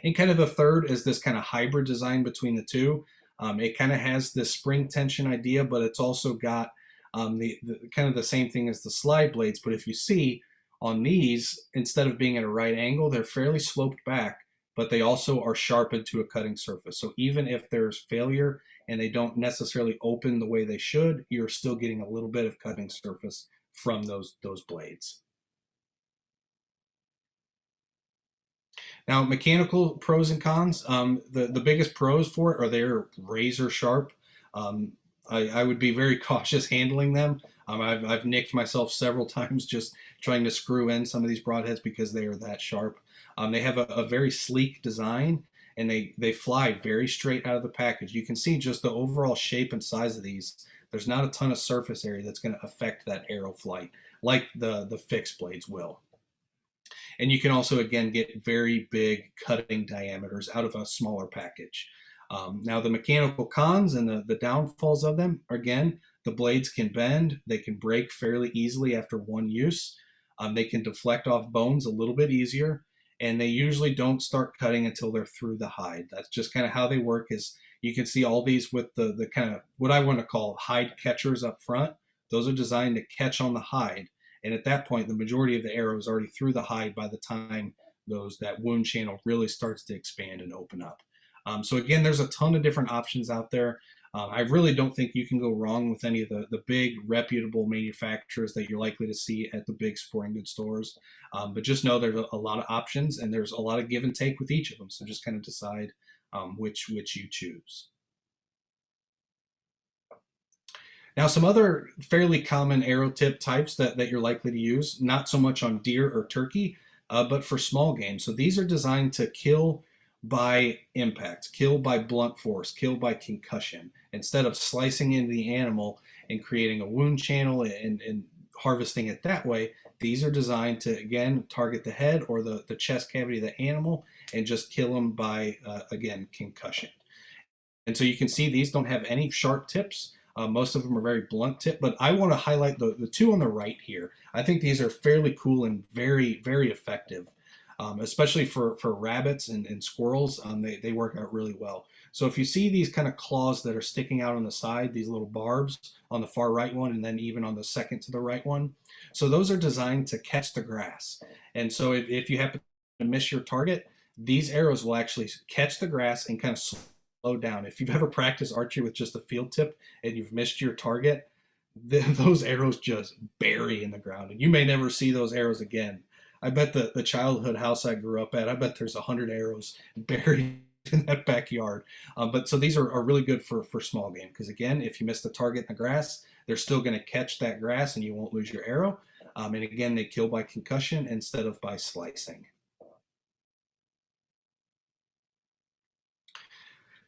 And kind of the third is this kind of hybrid design between the two. It kind of has this spring tension idea, but it's also got the kind of the same thing as the slide blades. But if you see on these, instead of being at a right angle, they're fairly sloped back, but they also are sharpened to a cutting surface. So even if there's failure and they don't necessarily open the way they should, you're still getting a little bit of cutting surface from those blades. Now, mechanical pros and cons. The biggest pros for it are they're razor sharp. I would be very cautious handling them. I've nicked myself several times just trying to screw in some of these broadheads because they are that sharp. They have a very sleek design, and they fly very straight out of the package. You can see just the overall shape and size of these. There's not a ton of surface area that's going to affect that arrow flight like the fixed blades will. And you can also, again, get very big cutting diameters out of a smaller package. Now, the mechanical cons and the downfalls of them, again, the blades can bend. They can break fairly easily after one use. They can deflect off bones a little bit easier, and they usually don't start cutting until they're through the hide. That's just kind of how they work. Is you can see all these with the kind of what I want to call hide catchers up front. Those are designed to catch on the hide. And at that point, the majority of the arrow is already through the hide by the time that wound channel really starts to expand and open up. So again, there's a ton of different options out there. I really don't think you can go wrong with any of the big reputable manufacturers that you're likely to see at the big sporting goods stores. But just know there's a lot of options, and there's a lot of give and take with each of them. So just kind of decide which you choose. Now, some other fairly common arrow tip types that you're likely to use, not so much on deer or turkey, but for small game. So these are designed to kill by impact, kill by blunt force, kill by concussion. Instead of slicing into the animal and creating a wound channel and harvesting it that way, these are designed to, again, target the head or the chest cavity of the animal and just kill them by, again, concussion. And so you can see these don't have any sharp tips. Most of them are very blunt tip, but I want to highlight the two on the right here. I think these are fairly cool and very, very effective, especially for rabbits and squirrels. They work out really well. So if you see these kind of claws that are sticking out on the side, these little barbs on the far right one, and then even on the second to the right one, so those are designed to catch the grass. And so if you happen to miss your target, these arrows will actually catch the grass and kind of slow down. If you've ever practiced archery with just a field tip and you've missed your target, those arrows just bury in the ground, and you may never see those arrows again. I bet the childhood house I grew up at, I bet there's 100 arrows buried in that backyard. But so these are really good for small game, because again, if you miss the target in the grass, they're still going to catch that grass and you won't lose your arrow. And again, they kill by concussion instead of by slicing.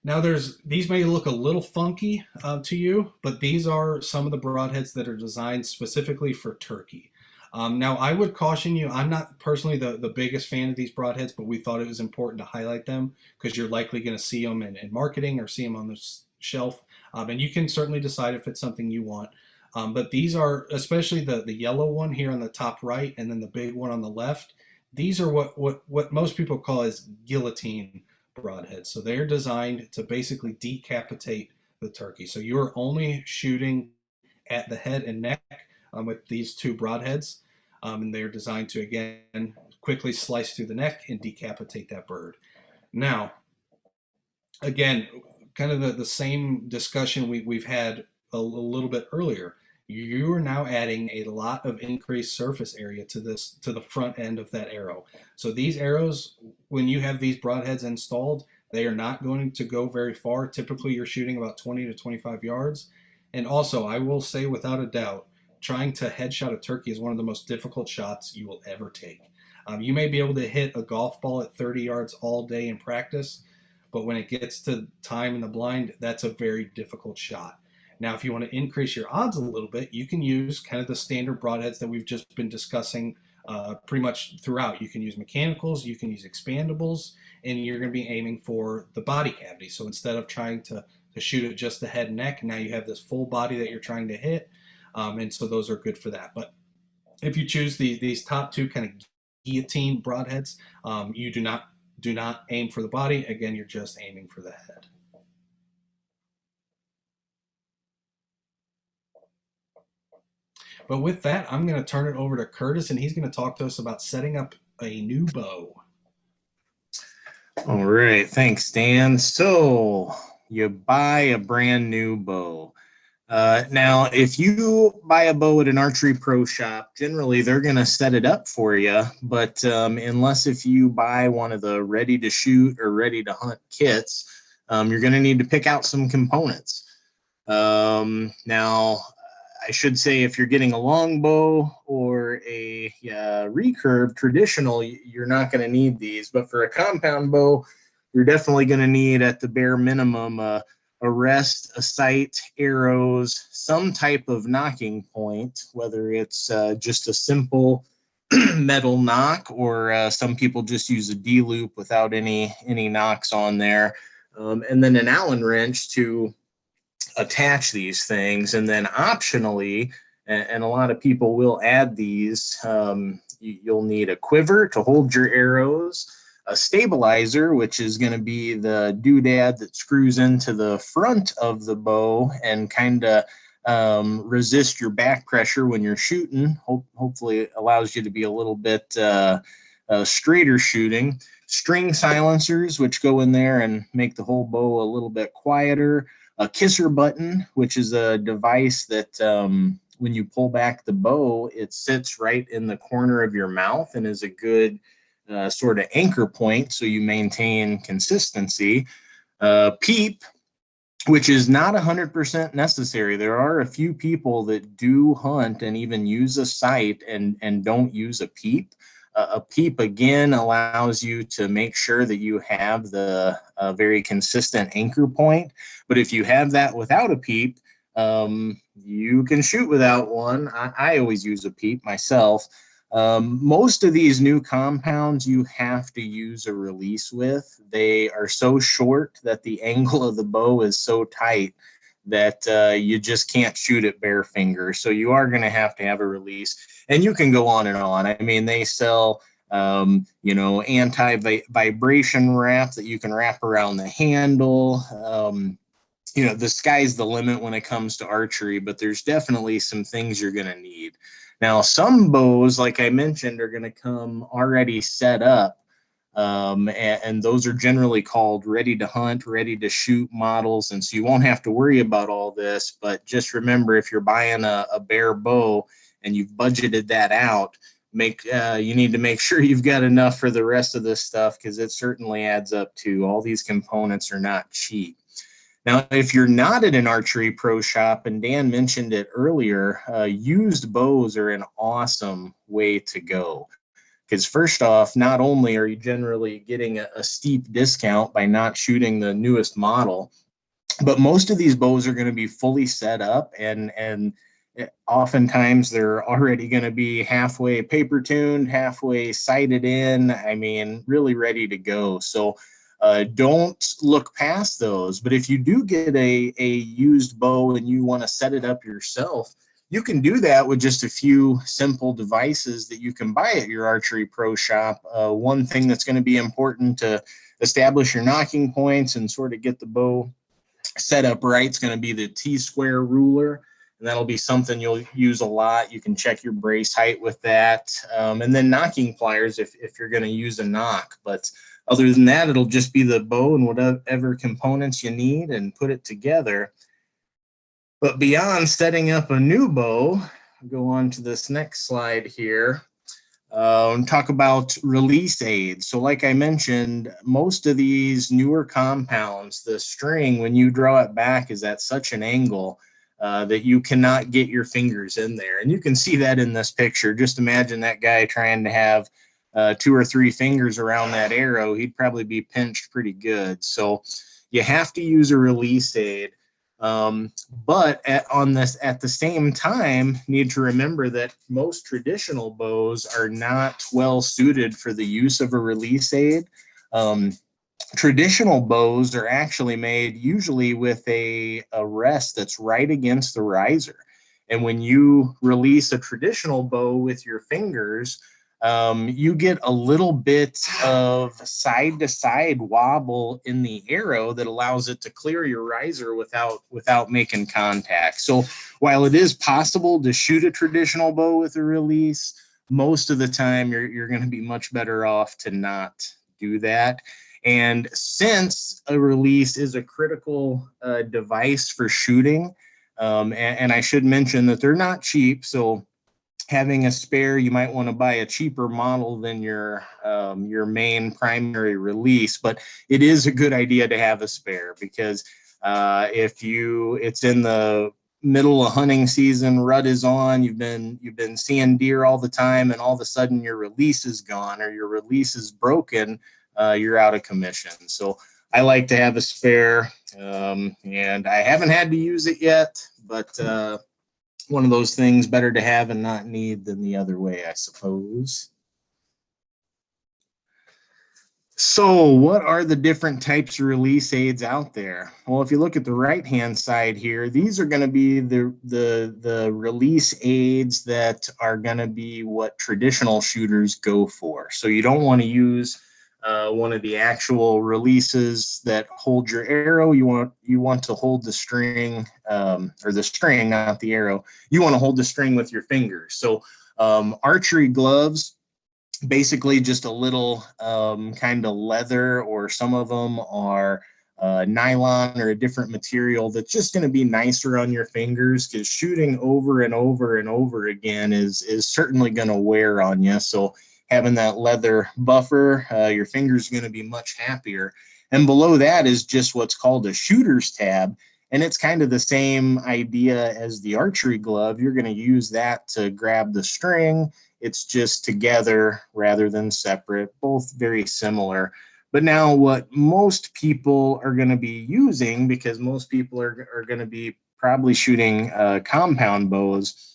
Now these may look a little funky to you, but these are some of the broadheads that are designed specifically for turkey. Now I would caution you, I'm not personally the biggest fan of these broadheads, but we thought it was important to highlight them because you're likely going to see them in marketing or see them on the shelf. And you can certainly decide if it's something you want. But these are, especially the yellow one here on the top right, and then the big one on the left, these are what most people call as guillotine broadheads. So they're designed to basically decapitate the turkey. So you're only shooting at the head and neck with these two broadheads, and they're designed to, again, quickly slice through the neck and decapitate that bird. Now, again, kind of the same discussion we've had a little bit earlier. You are now adding a lot of increased surface area to the front end of that arrow. So these arrows, when you have these broadheads installed, they are not going to go very far. Typically, you're shooting about 20 to 25 yards. And also, I will say without a doubt, trying to headshot a turkey is one of the most difficult shots you will ever take. You may be able to hit a golf ball at 30 yards all day in practice, but when it gets to time in the blind, that's a very difficult shot. Now, if you want to increase your odds a little bit, you can use kind of the standard broadheads that we've just been discussing pretty much throughout. You can use mechanicals, you can use expandables, and you're going to be aiming for the body cavity. So instead of trying to shoot at just the head and neck, now you have this full body that you're trying to hit. And so those are good for that. But if you choose these top two kind of guillotine broadheads, you do not aim for the body. Again, you're just aiming for the head. But with that, I'm going to turn it over to Curtis, and he's going to talk to us about setting up a new bow. All right, thanks, Dan. So you buy a brand new bow. Now, if you buy a bow at an archery pro shop, generally they're going to set it up for you. But unless if you buy one of the ready to shoot or ready to hunt kits, you're going to need to pick out some components. Now, I should say if you're getting a longbow or a recurve traditional, you're not going to need these. But for a compound bow, you're definitely going to need, at the bare minimum, a rest, a sight, arrows, some type of knocking point, whether it's just a simple metal knock, or some people just use a D-loop without any knocks on there, and then an Allen wrench to attach these things. And then optionally, and a lot of people will add these. You'll need a quiver to hold your arrows, a stabilizer, which is going to be the doodad that screws into the front of the bow and kind of resist your back pressure when you're shooting. Hopefully it allows you to be a little bit straighter shooting. String silencers, which go in there and make the whole bow a little bit quieter. A kisser button, which is a device that when you pull back the bow, it sits right in the corner of your mouth and is a good sort of anchor point so you maintain consistency. Peep, which is not 100% necessary. There are a few people that do hunt and even use a sight and don't use a peep. A peep, again, allows you to make sure that you have the very consistent anchor point. But if you have that without a peep, you can shoot without one. I always use a peep myself. Most of these new compounds you have to use a release with. They are so short that the angle of the bow is so tight that you just can't shoot it bare finger. So you are going to have a release, and you can go on and on. I mean, they sell, anti-vibration wrap that you can wrap around the handle. The sky's the limit when it comes to archery, but there's definitely some things you're going to need. Now, some bows, like I mentioned, are going to come already set up. And those are generally called ready to hunt, ready to shoot models. And so you won't have to worry about all this, but just remember, if you're buying a bare bow and you've budgeted that out, you need to make sure you've got enough for the rest of this stuff, because it certainly adds up too. All these components are not cheap. Now, if you're not at an archery pro shop, and Dan mentioned it earlier, used bows are an awesome way to go. Because first off, not only are you generally getting a steep discount by not shooting the newest model, but most of these bows are going to be fully set up, and oftentimes they're already going to be halfway paper tuned, halfway sighted in. I mean, really ready to go. So don't look past those. But if you do get a used bow and you want to set it up yourself, you can do that with just a few simple devices that you can buy at your archery pro shop. One thing that's going to be important to establish your knocking points and sort of get the bow set up right is going to be the T-square ruler. And that'll be something you'll use a lot. You can check your brace height with that. And then knocking pliers if you're going to use a knock. But other than that, it'll just be the bow and whatever components you need and put it together. But beyond setting up a new bow, go on to this next slide here, and talk about release aids. So like I mentioned, most of these newer compounds, the string, when you draw it back, is at such an angle that you cannot get your fingers in there. And you can see that in this picture. Just imagine that guy trying to have 2 or 3 fingers around that arrow. He'd probably be pinched pretty good. So you have to use a release aid. But at the same time, need to remember that most traditional bows are not well suited for the use of a release aid. Traditional bows are actually made usually with a rest that's right against the riser. And when you release a traditional bow with your fingers, you get a little bit of side-to-side wobble in the arrow that allows it to clear your riser without making contact. So while it is possible to shoot a traditional bow with a release, most of the time you're going to be much better off to not do that. And since a release is a critical device for shooting, and I should mention that they're not cheap, so having a spare, you might want to buy a cheaper model than your main primary release, but it is a good idea to have a spare, because it's in the middle of hunting season, rut is on, you've been seeing deer all the time, and all of a sudden your release is gone or your release is broken, you're out of commission. So I like to have a spare, and I haven't had to use it yet, but one of those things, better to have and not need than the other way, I suppose. So what are the different types of release aids out there? Well, if you look at the right-hand side here, these are going to be the release aids that are going to be what traditional shooters go for. So you don't want to use one of the actual releases that hold your arrow. You want to hold the string, or the string, not the arrow. You want to hold the string with your fingers. So archery gloves, basically just a little kind of leather, or some of them are nylon or a different material that's just going to be nicer on your fingers, because shooting over and over and over again is certainly going to wear on you. So having that leather buffer, your fingers are going to be much happier. And below that is just what's called a shooter's tab. And it's kind of the same idea as the archery glove. You're going to use that to grab the string. It's just together rather than separate, both very similar. But now what most people are going to be using, because most people are going to be probably shooting compound bows,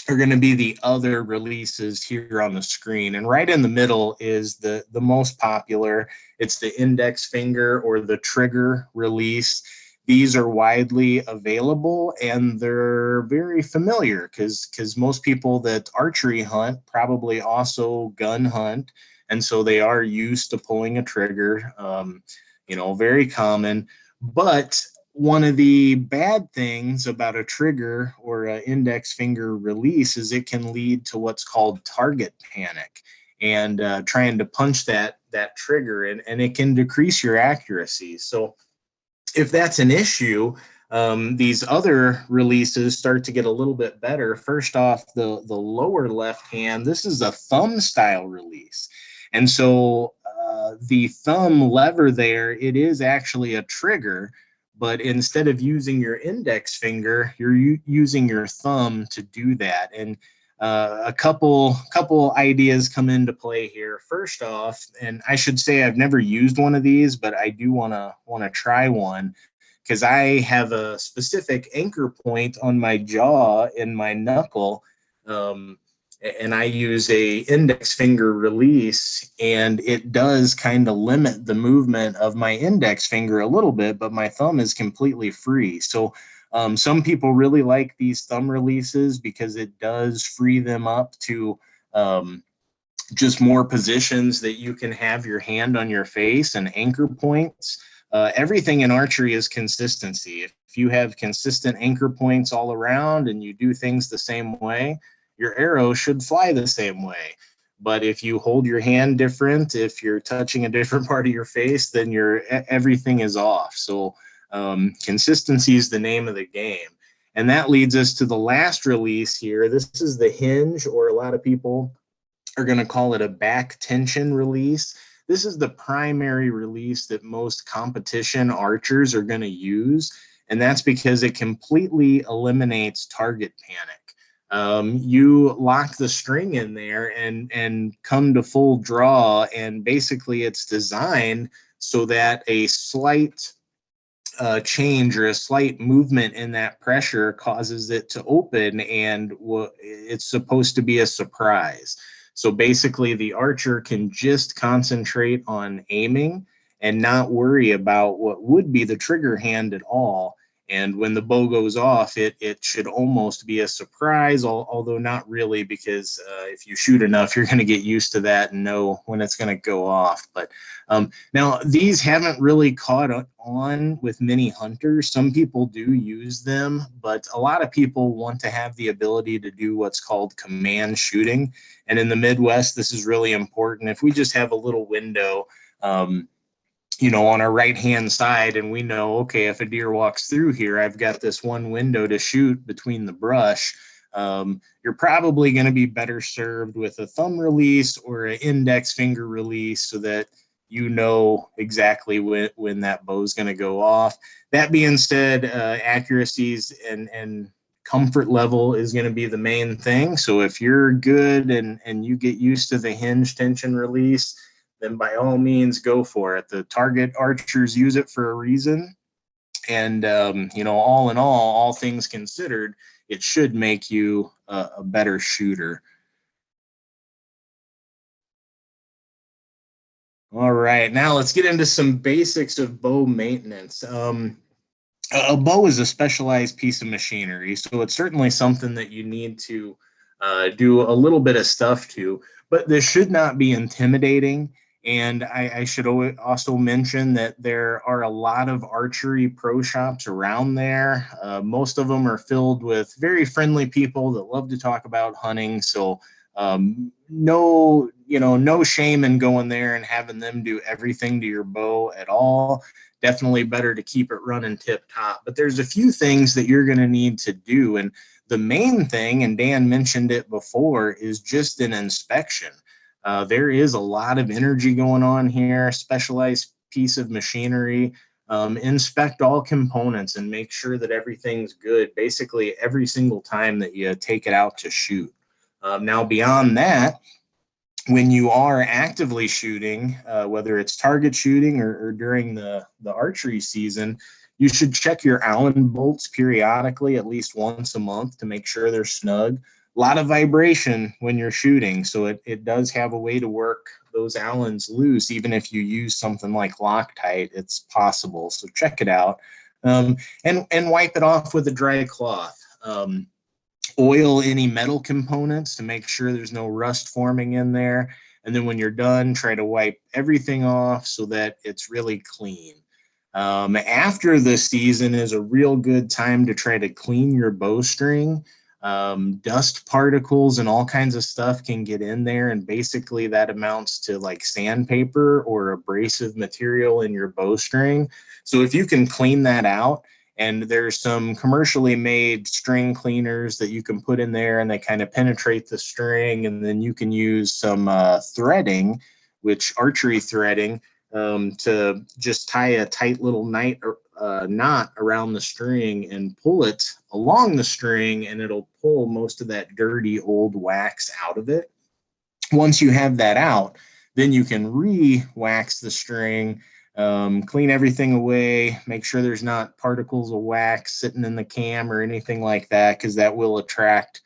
are going to be the other releases here on the screen. And right in the middle is the most popular. It's the index finger or the trigger release. These are widely available and they're very familiar, because most people that archery hunt probably also gun hunt. And so they are used to pulling a trigger, very common. But one of the bad things about a trigger or an index finger release is it can lead to what's called target panic, and trying to punch that trigger, and it can decrease your accuracy. So if that's an issue, these other releases start to get a little bit better. First off, the lower left hand, this is a thumb style release. And so the thumb lever there, it is actually a trigger, but instead of using your index finger, you're using your thumb to do that. And a couple ideas come into play here. First off, and I should say I've never used one of these, but I do want to try one, because I have a specific anchor point on my jaw in my knuckle, and I use a index finger release, and it does kind of limit the movement of my index finger a little bit, but my thumb is completely free. So some people really like these thumb releases because it does free them up to just more positions that you can have your hand on your face and anchor points. Everything in archery is consistency. If you have consistent anchor points all around and you do things the same way, your arrow should fly the same way. But if you hold your hand different, if you're touching a different part of your face, then everything is off. So consistency is the name of the game. And that leads us to the last release here. This is the hinge, or a lot of people are going to call it a back tension release. This is the primary release that most competition archers are going to use. And that's because it completely eliminates target panic. You lock the string in there and come to full draw, and basically it's designed so that a slight change or a slight movement in that pressure causes it to open, and it's supposed to be a surprise. So basically the archer can just concentrate on aiming and not worry about what would be the trigger hand at all. And when the bow goes off, it should almost be a surprise, although not really, because if you shoot enough, you're going to get used to that and know when it's going to go off. But now, these haven't really caught on with many hunters. Some people do use them, but a lot of people want to have the ability to do what's called command shooting. And in the Midwest, this is really important. If we just have a little window, on our right-hand side, and we know, okay, if a deer walks through here, I've got this one window to shoot between the brush. You're probably going to be better served with a thumb release or an index finger release, so that you know exactly when that bow is going to go off. That being said, accuracies and comfort level is going to be the main thing. So if you're good and you get used to the hinge tension release, then by all means go for it. The target archers use it for a reason. And, all in all things considered, it should make you a better shooter. All right, now let's get into some basics of bow maintenance. A bow is a specialized piece of machinery, so it's certainly something that you need to do a little bit of stuff to, but this should not be intimidating. And I should also mention that there are a lot of archery pro shops around there. Most of them are filled with very friendly people that love to talk about hunting. So no shame in going there and having them do everything to your bow at all. Definitely better to keep it running tip top. But there's a few things that you're going to need to do. And the main thing, and Dan mentioned it before, is just an inspection. There is a lot of energy going on here, specialized piece of machinery. Inspect all components and make sure that everything's good basically every single time that you take it out to shoot. Now, beyond that, when you are actively shooting, whether it's target shooting or during the archery season, you should check your Allen bolts periodically, at least once a month, to make sure they're snug. A lot of vibration when you're shooting, so it does have a way to work those Allens loose. Even if you use something like Loctite, it's possible. So check it out, and wipe it off with a dry cloth. Oil any metal components to make sure there's no rust forming in there. And then when you're done, try to wipe everything off so that it's really clean. After the season is a real good time to try to clean your bowstring. Dust particles and all kinds of stuff can get in there, and basically that amounts to like sandpaper or abrasive material in your bowstring. So if you can clean that out, and there's some commercially made string cleaners that you can put in there, and they kind of penetrate the string, and then you can use some threading, which archery threading, to just tie a tight little knot around the string and pull it along the string, and it'll pull most of that dirty old wax out of it. Once you have that out, then you can re-wax the string, clean everything away, make sure there's not particles of wax sitting in the cam or anything like that, because that will attract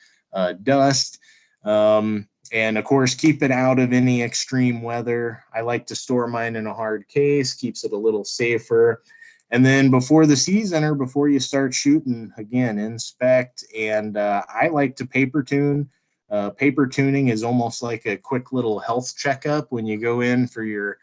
dust. And of course, keep it out of any extreme weather. I like to store mine in a hard case, keeps it a little safer. And then before the season or before you start shooting, again, inspect. And I like to paper tune. Paper tuning is almost like a quick little health checkup when you go in for your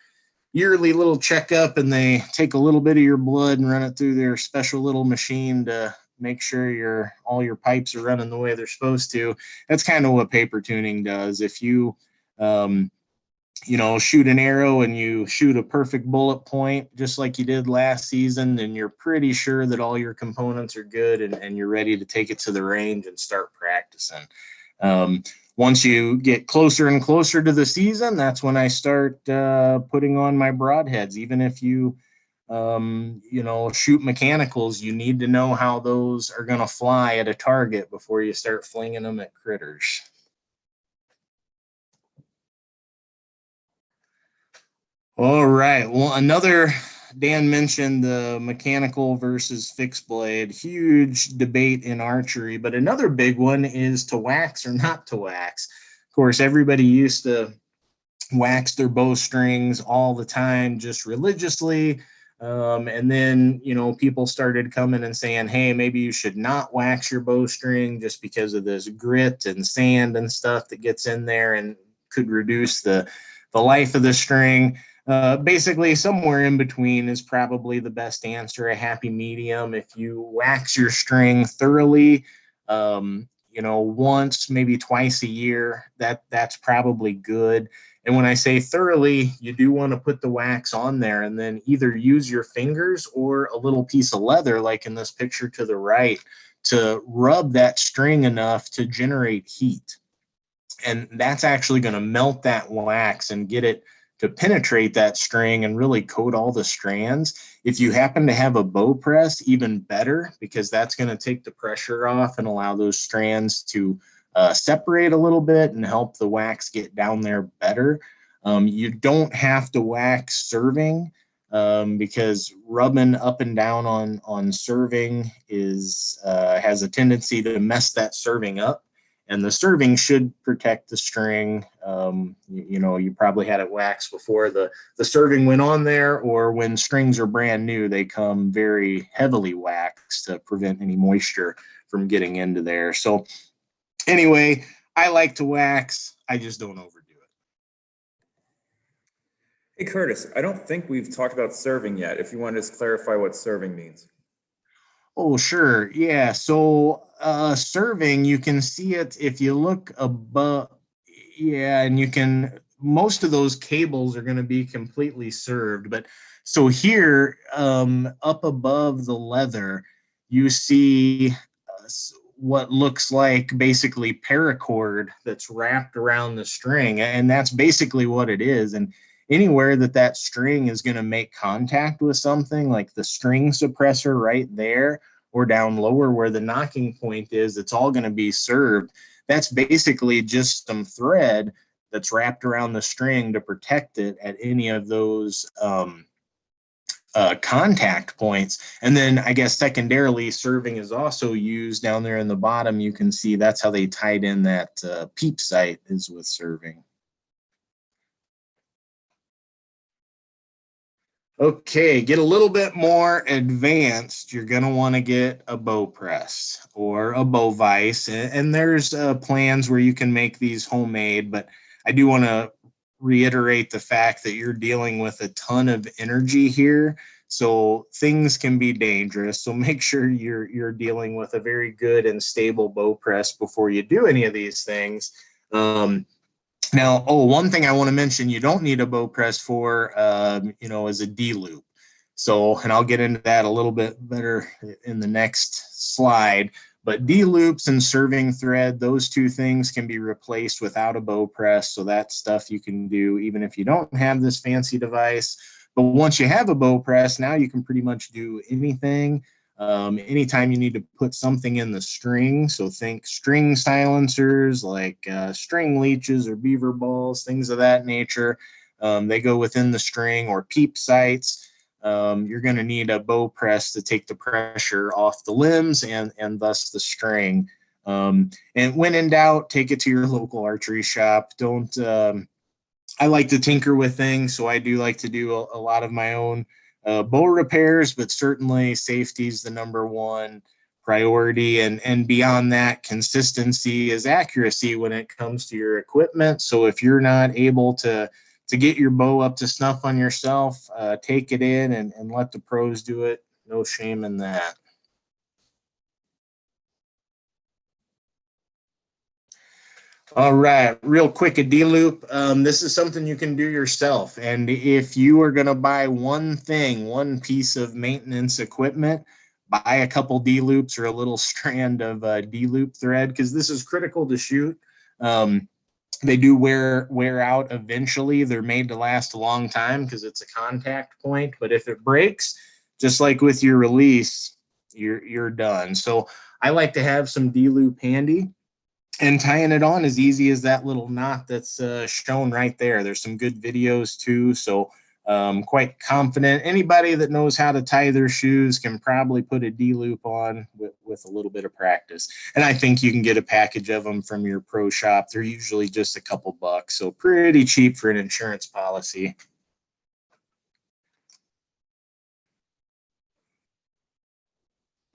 yearly little checkup, and they take a little bit of your blood and run it through their special little machine to make sure all your pipes are running the way they're supposed to. That's kind of what paper tuning does. If you shoot an arrow and you shoot a perfect bullet point just like you did last season, then you're pretty sure that all your components are good, and you're ready to take it to the range and start practicing. Once you get closer and closer to the season, that's when I start putting on my broadheads. Even if you shoot mechanicals, you need to know how those are going to fly at a target before you start flinging them at critters. All right. Well, Dan mentioned the mechanical versus fixed blade, huge debate in archery, but another big one is to wax or not to wax. Of course, everybody used to wax their bowstrings all the time, just religiously. And then, people started coming and saying, hey, maybe you should not wax your bowstring just because of this grit and sand and stuff that gets in there and could reduce the life of the string. Basically, somewhere in between is probably the best answer, a happy medium. If you wax your string thoroughly, once, maybe twice a year, that's probably good. And when I say thoroughly, you do want to put the wax on there and then either use your fingers or a little piece of leather, like in this picture to the right, to rub that string enough to generate heat. And that's actually going to melt that wax and get it to penetrate that string and really coat all the strands. If you happen to have a bow press, even better, because that's going to take the pressure off and allow those strands to separate a little bit and help the wax get down there better. You don't have to wax serving because rubbing up and down on serving has a tendency to mess that serving up. And the serving should protect the string. You probably had it waxed before the serving went on there, or when strings are brand new, they come very heavily waxed to prevent any moisture from getting into there. So anyway, I like to wax. I just don't overdo it. Hey, Curtis, I don't think we've talked about serving yet. If you want to just clarify what serving means. Oh, sure. Yeah. So serving, you can see it if you look above. Yeah. And you can, most of those cables are going to be completely served. But so here, up above the leather, you see what looks like basically paracord that's wrapped around the string. And that's basically what it is. And anywhere that string is going to make contact with something, like the string suppressor right there or down lower where the knocking point is, it's all going to be served. That's basically just some thread that's wrapped around the string to protect it at any of those contact points. And then I guess secondarily, serving is also used down there in the bottom. You can see that's how they tied in that peep sight, is with serving. Okay, get a little bit more advanced. You're going to want to get a bow press or a bow vise. And there's plans where you can make these homemade, but I do want to reiterate the fact that you're dealing with a ton of energy here. So things can be dangerous. So make sure you're dealing with a very good and stable bow press before you do any of these things. Now, one thing I want to mention, you don't need a bow press for, is a D-loop. So, and I'll get into that a little bit better in the next slide, but D-loops and serving thread, those two things can be replaced without a bow press. So that's stuff you can do even if you don't have this fancy device. But once you have a bow press, now you can pretty much do anything. Anytime you need to put something in the string, so think string silencers like string leeches or beaver balls, things of that nature, they go within the string, or peep sights. You're going to need a bow press to take the pressure off the limbs and thus the string. And when in doubt, take it to your local archery shop. Don't I like to tinker with things, so I do like to do a lot of my own bow repairs, but certainly safety is the number one priority. And beyond that, consistency is accuracy when it comes to your equipment. So if you're not able to get your bow up to snuff on yourself, take it in and let the pros do it. No shame in that. All right, real quick, a D-loop. This is something you can do yourself. And if you are going to buy one piece of maintenance equipment, buy a couple D-loops or a little strand of D-loop thread, because this is critical to shoot. They do wear out eventually. They're made to last a long time because it's a contact point. But if it breaks, just like with your release, you're done. So I like to have some D-loop handy. And tying it on as easy as that little knot that's shown right there. There's some good videos too, so quite confident. Anybody that knows how to tie their shoes can probably put a D-loop on with a little bit of practice. And I think you can get a package of them from your pro shop. They're usually just a couple bucks, so pretty cheap for an insurance policy.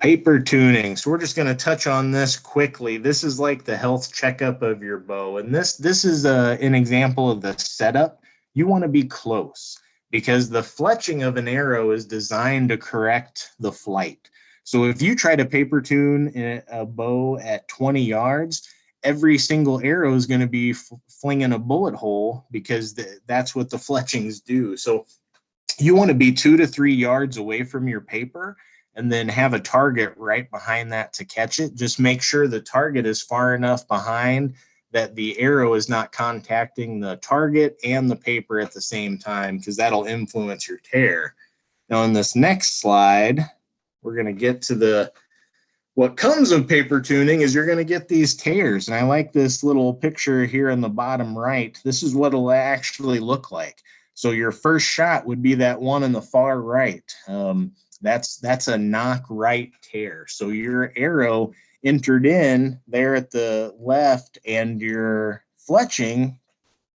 Paper tuning. So we're just going to touch on this quickly. This is like the health checkup of your bow. And this is an example of the setup. You want to be close because the fletching of an arrow is designed to correct the flight. So if you try to paper tune a bow at 20 yards, every single arrow is going to be flinging a bullet hole because that's what the fletchings do. So you want to be 2 to 3 yards away from your paper and then have a target right behind that to catch it. Just make sure the target is far enough behind that the arrow is not contacting the target and the paper at the same time, because that'll influence your tear. Now in this next slide, we're going to get to what comes of paper tuning is you're going to get these tears. And I like this little picture here in the bottom right. This is what it'll actually look like. So your first shot would be that one in the far right. That's a knock right tear. So your arrow entered in there at the left and your fletching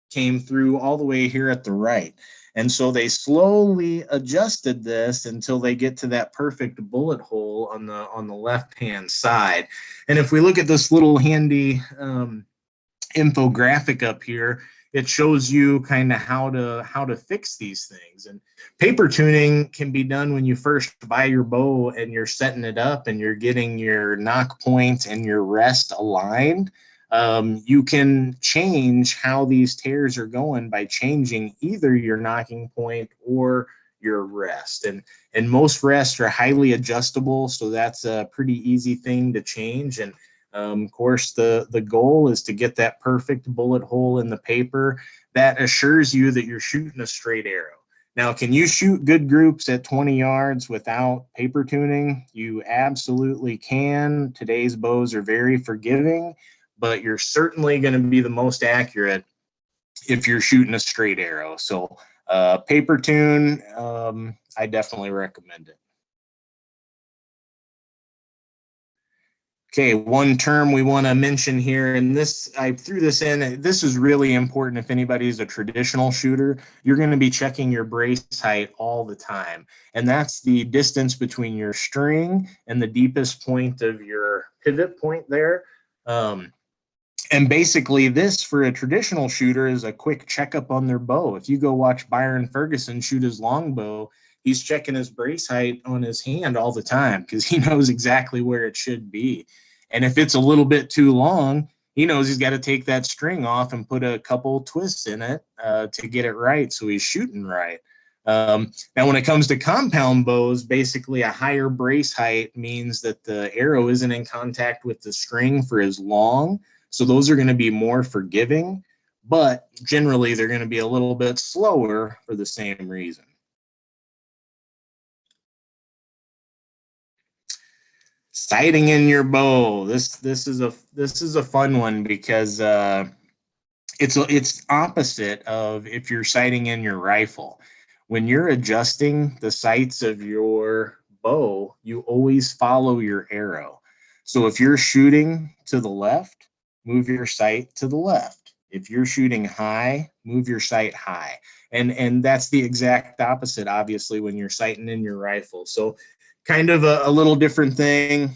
came through all the way here at the right. And so they slowly adjusted this until they get to that perfect bullet hole on the left-hand side. And if we look at this little handy infographic up here, it shows you kind of how to fix these things. And paper tuning can be done when you first buy your bow and you're setting it up and you're getting your nock point and your rest aligned. You can change how these tears are going by changing either your nocking point or your rest. And most rests are highly adjustable, so that's a pretty easy thing to change. And of course, the goal is to get that perfect bullet hole in the paper that assures you that you're shooting a straight arrow. Now, can you shoot good groups at 20 yards without paper tuning? You absolutely can. Today's bows are very forgiving, but you're certainly going to be the most accurate if you're shooting a straight arrow. So paper tune, I definitely recommend it. Okay, one term we want to mention here, and this, I threw this in, this is really important if anybody's a traditional shooter. You're going to be checking your brace height all the time, and that's the distance between your string and the deepest point of your pivot point there. And basically this, for a traditional shooter, is a quick checkup on their bow. If you go watch Byron Ferguson shoot his longbow, he's checking his brace height on his hand all the time because he knows exactly where it should be. And if it's a little bit too long, he knows he's got to take that string off and put a couple twists in it to get it right so he's shooting right. Now, when it comes to compound bows, basically a higher brace height means that the arrow isn't in contact with the string for as long. So those are going to be more forgiving, but generally they're going to be a little bit slower for the same reason. Sighting in your bow. This is a fun one because it's opposite of if you're sighting in your rifle. When you're adjusting the sights of your bow, you always follow your arrow. So if you're shooting to the left, move your sight to the left. If you're shooting high, move your sight high. And that's the exact opposite, obviously, when you're sighting in your rifle. So kind of a little different thing.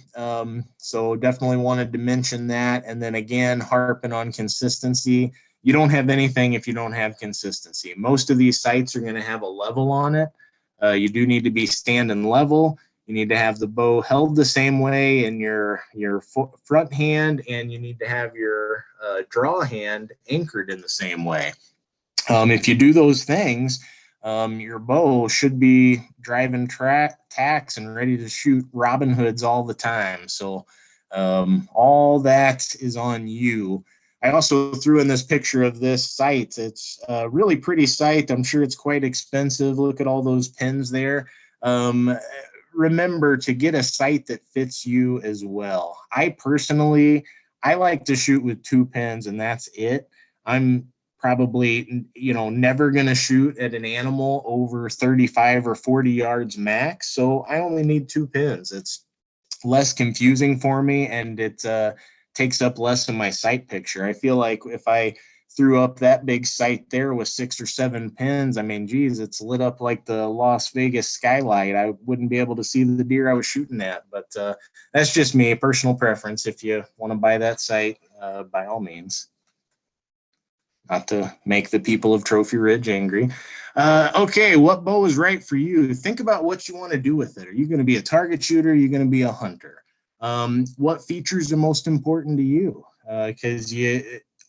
So definitely wanted to mention that. And then again, harping on consistency. You don't have anything if you don't have consistency. Most of these sights are going to have a level on it. You do need to be standing level. You need to have the bow held the same way in your front hand, and you need to have your draw hand anchored in the same way. If you do those things, your bow should be driving tacks and ready to shoot Robin Hoods all the time. So all that is on you. I also threw in this picture of this sight. It's a really pretty sight. I'm sure it's quite expensive. Look at all those pins there. Remember to get a sight that fits you as well. I like to shoot with 2 pins and that's it. I'm probably, never going to shoot at an animal over 35 or 40 yards max. So I only need 2 pins. It's less confusing for me and it takes up less of my sight picture. I feel like if I threw up that big sight there with 6 or 7 pins, I mean, geez, it's lit up like the Las Vegas skylight. I wouldn't be able to see the deer I was shooting at, but that's just me, personal preference. If you want to buy that sight, by all means. Not to make the people of Trophy Ridge angry. Okay, what bow is right for you? Think about what you want to do with it. Are you going to be a target shooter? Are you going to be a hunter? What features are most important to you? Because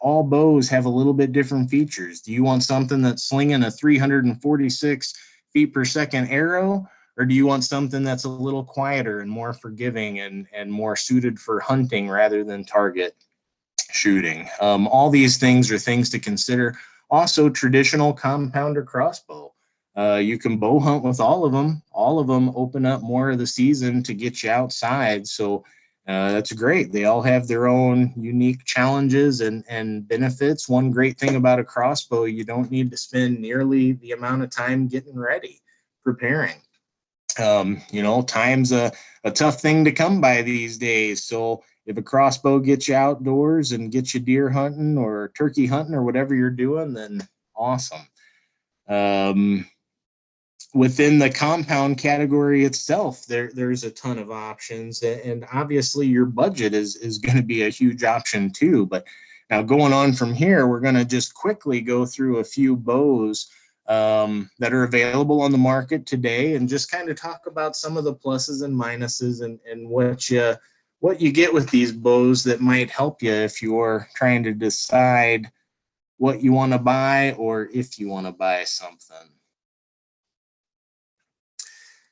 all bows have a little bit different features. Do you want something that's slinging a 346 feet per second arrow? Or do you want something that's a little quieter and more forgiving and more suited for hunting rather than target shooting? All these things are things to consider. Also, traditional compound or crossbow. You can bow hunt with all of them. All of them open up more of the season to get you outside. So that's great. They all have their own unique challenges and benefits. One great thing about a crossbow, you don't need to spend nearly the amount of time getting ready, preparing. Time's a tough thing to come by these days. So if a crossbow gets you outdoors and gets you deer hunting or turkey hunting or whatever you're doing, then awesome. Within the compound category itself, there's a ton of options, and obviously your budget is going to be a huge option too. But now going on from here, we're going to just quickly go through a few bows that are available on the market today, and just kind of talk about some of the pluses and minuses and what you get with these bows that might help you if you're trying to decide what you want to buy or if you want to buy something.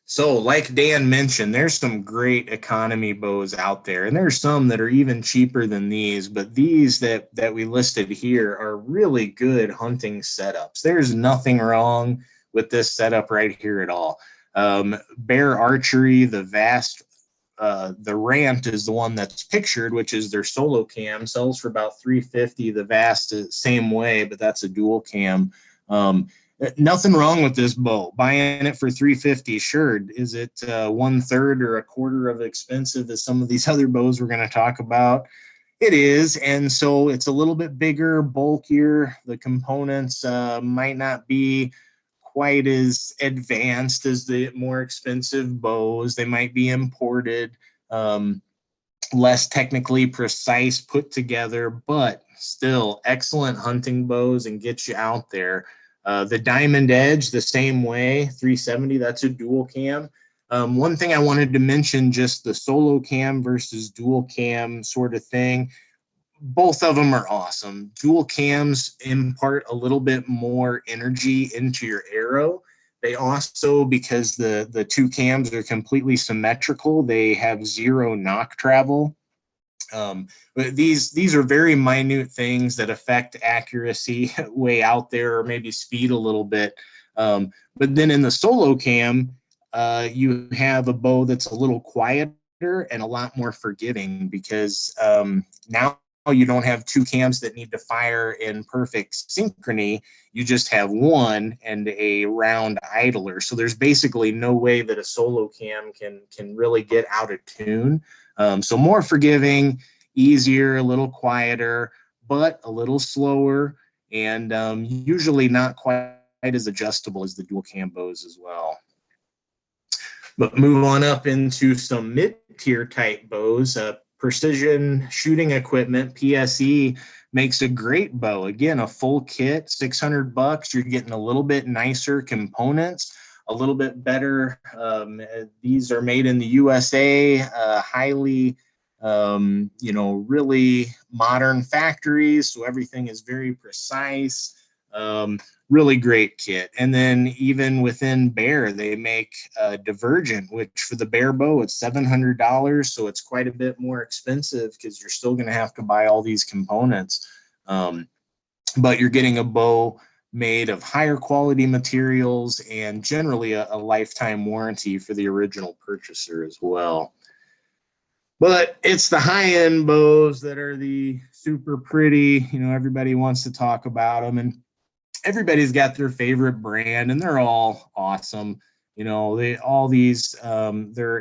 So like Dan mentioned, there's some great economy bows out there, and there's some that are even cheaper than these, but these that we listed here are really good hunting setups. There's nothing wrong with this setup right here at all. Bear Archery, the Rant is the one that's pictured, which is their solo cam, sells for about $350. The Vast is same way, but that's a dual cam. Nothing wrong with this bow. Buying it for $350, sure. Is it 1/3 or 1/4 of expensive as some of these other bows we're going to talk about? It is, and so it's a little bit bigger, bulkier. The components might not be quite as advanced as the more expensive bows. They might be imported, less technically precise put together, but still excellent hunting bows and get you out there. The Diamond Edge, the same way, 370, that's a dual cam. One thing I wanted to mention, just the solo cam versus dual cam sort of thing. Both of them are awesome. Dual cams impart a little bit more energy into your arrow. They also, because the two cams are completely symmetrical, they have zero nock travel. But these are very minute things that affect accuracy way out there, or maybe speed a little bit. But then in the solo cam, you have a bow that's a little quieter and a lot more forgiving, because now you don't have two cams that need to fire in perfect synchrony. You just have one and a round idler. So there's basically no way that a solo cam can really get out of tune. So more forgiving, easier, a little quieter, but a little slower, and usually not quite as adjustable as the dual cam bows as well. But move on up into some mid-tier type bows. Precision Shooting Equipment, PSE, makes a great bow. Again, a full kit, $600. You're getting a little bit nicer components, a little bit better. These are made in the USA, highly, really modern factories. So everything is very precise. Really great kit. And then even within Bear, they make Divergent, which for the Bear bow, it's $700. So it's quite a bit more expensive, because you're still going to have to buy all these components. But you're getting a bow made of higher quality materials and generally a lifetime warranty for the original purchaser as well. But it's the high-end bows that are the super pretty, everybody wants to talk about them, and everybody's got their favorite brand, and they're all awesome. They're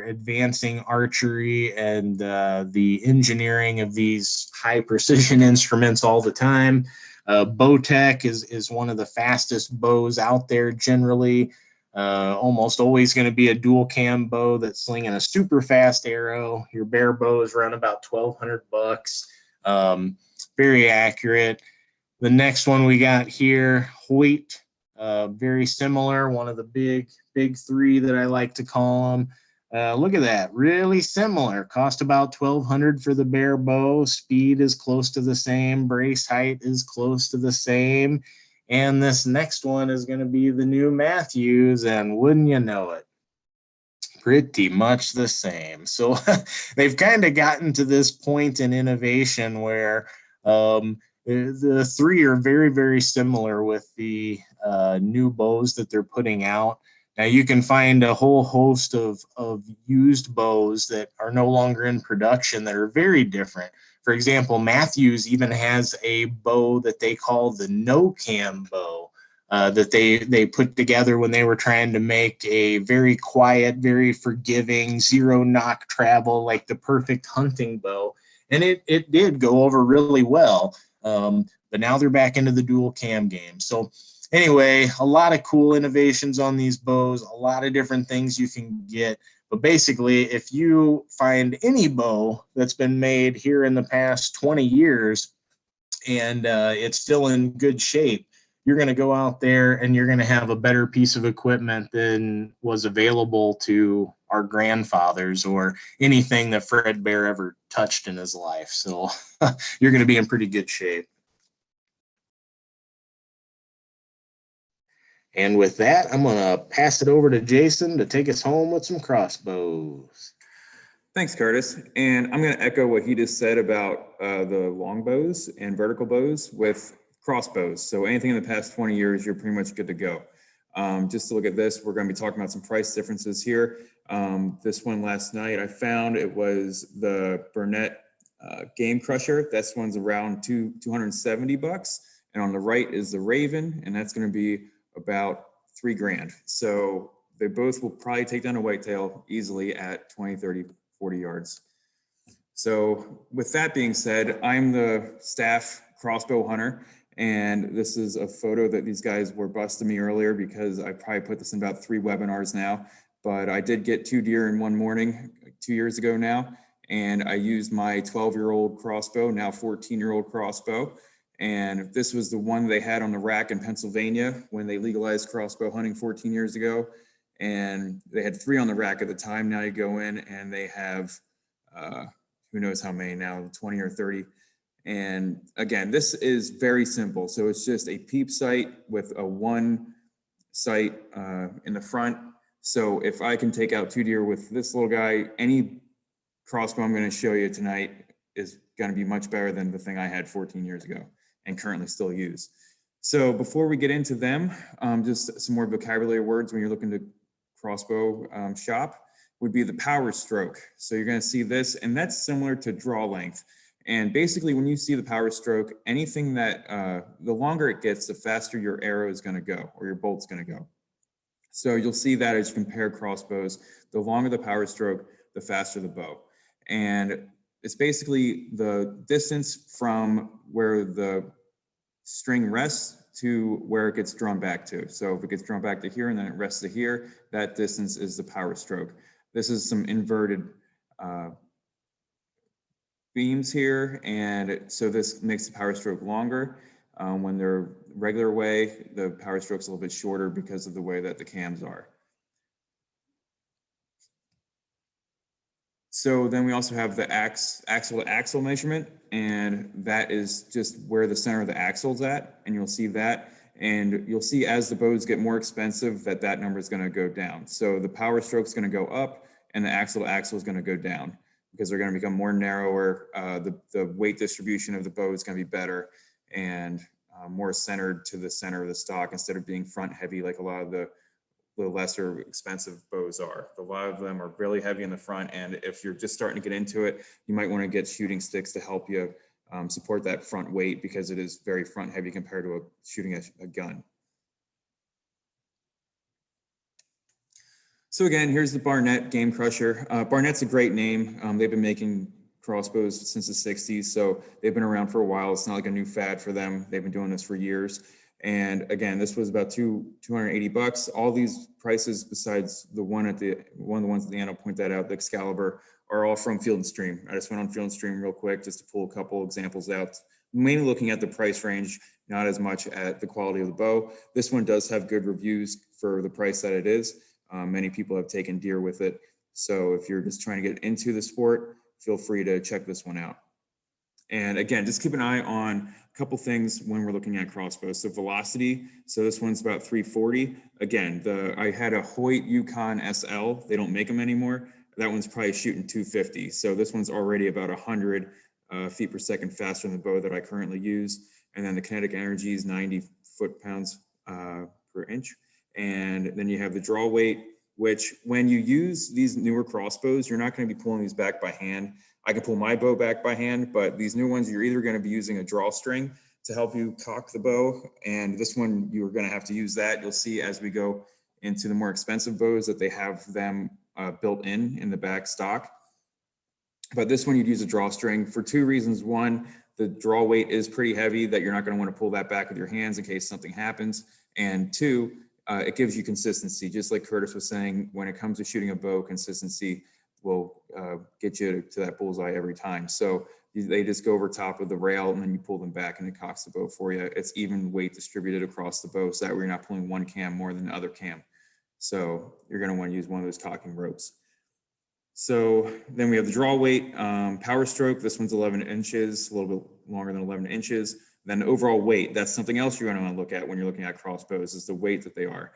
advancing archery and the engineering of these high precision instruments all the time. Bowtech is one of the fastest bows out there generally. Almost always going to be a dual cam bow that's slinging a super fast arrow. Your Bear bows run about $1,200. Very accurate. The next one we got here, Hoyt, very similar, one of the big three that I like to call them. Look at that, really similar. Cost about $1,200 for the Bear bow. Speed is close to the same. Brace height is close to the same. And this next one is going to be the new Matthews, and wouldn't you know it, pretty much the same. So they've kind of gotten to this point in innovation where the three are very, very similar with the new bows that they're putting out. Now you can find a whole host of used bows that are no longer in production that are very different. For example, Matthews even has a bow that they call the no cam bow. that they put together when they were trying to make a very quiet, very forgiving, zero knock travel, like the perfect hunting bow. And it did go over really well. But now they're back into the dual cam game. So anyway, a lot of cool innovations on these bows, a lot of different things you can get. But basically, if you find any bow that's been made here in the past 20 years and it's still in good shape, you're going to go out there and you're going to have a better piece of equipment than was available to our grandfathers or anything that Fred Bear ever touched in his life. So you're going to be in pretty good shape. And with that, I'm going to pass it over to Jason to take us home with some crossbows. Thanks, Curtis. And I'm going to echo what he just said about the long bows and vertical bows with crossbows. So anything in the past 20 years, you're pretty much good to go. Just to look at this, we're going to be talking about some price differences here. This one last night, I found it was the Burnett Game Crusher. This one's around $270. And on the right is the Raven, and that's going to be about $3,000. So they both will probably take down a whitetail easily at 20, 30, 40 yards. So with that being said, I'm the staff crossbow hunter, and this is a photo that these guys were busting me earlier because I probably put this in about 3 webinars now, but I did get 2 deer in one morning 2 years ago now, and I used my 12-year-old crossbow, now 14-year-old crossbow. And this was the one they had on the rack in Pennsylvania when they legalized crossbow hunting 14 years ago. And they had 3 on the rack at the time. Now you go in and they have, who knows how many now, 20 or 30. And again, this is very simple. So it's just a peep sight with a 1 sight in the front. So if I can take out 2 deer with this little guy, any crossbow I'm going to show you tonight is going to be much better than the thing I had 14 years ago and currently still use. So before we get into them, just some more vocabulary words when you're looking to crossbow shop would be the power stroke. So you're going to see this, and that's similar to draw length. And basically when you see the power stroke, anything that the longer it gets, the faster your arrow is going to go or your bolt's going to go. So you'll see that as you compare crossbows, the longer the power stroke, the faster the bow. And it's basically the distance from where the string rests to where it gets drawn back to. So if it gets drawn back to here and then it rests to here, that distance is the power stroke. This is some inverted beams here, and so this makes the power stroke longer. When they're regular way, the power stroke's a little bit shorter because of the way that the cams are. So then we also have the axle to axle measurement, and that is just where the center of the axle is at, and you'll see that. And you'll see as the bows get more expensive that that number is going to go down. So the power stroke is going to go up and the axle to axle is going to go down because they're going to become more narrower. The weight distribution of the bow is going to be better and more centered to the center of the stock instead of being front heavy like a lot of the lesser expensive bows are. A lot of them are really heavy in the front, and if you're just starting to get into it, you might want to get shooting sticks to help you support that front weight because it is very front heavy compared to shooting a gun. So again, here's the Barnett Game Crusher. Barnett's a great name. They've been making crossbows since the 60s, so they've been around for a while. It's not like a new fad for them. They've been doing this for years. And again, this was about $280. All these prices, besides the one of the ones at the end, I'll point that out, the Excalibur, are all from Field & Stream. I just went on Field & Stream real quick just to pull a couple examples out, mainly looking at the price range, not as much at the quality of the bow. This one does have good reviews for the price that it is. Many people have taken deer with it. So if you're just trying to get into the sport, feel free to check this one out. And again, just keep an eye on a couple things when we're looking at crossbows. So velocity, so this one's about 340. Again, I had a Hoyt Yukon SL. They don't make them anymore. That one's probably shooting 250. So this one's already about 100 feet per second faster than the bow that I currently use. And then the kinetic energy is 90 foot-pounds per inch. And then you have the draw weight, which when you use these newer crossbows, you're not going to be pulling these back by hand. I can pull my bow back by hand, but these new ones, you're either going to be using a drawstring to help you cock the bow. And this one, you're going to have to use that. You'll see as we go into the more expensive bows that they have them built in the back stock. But this one you'd use a drawstring for two reasons. One, the draw weight is pretty heavy that you're not going to want to pull that back with your hands in case something happens. And two, it gives you consistency. Just like Curtis was saying, when it comes to shooting a bow, consistency will get you to that bullseye every time. So they just go over top of the rail and then you pull them back and it cocks the bow for you. It's even weight distributed across the bow so that way you're not pulling one cam more than the other cam. So you're going to want to use one of those cocking ropes. So then we have the draw weight, power stroke. This one's 11 inches, a little bit longer than 11 inches. Then overall weight, that's something else you're going to want to look at when you're looking at crossbows, is the weight that they are.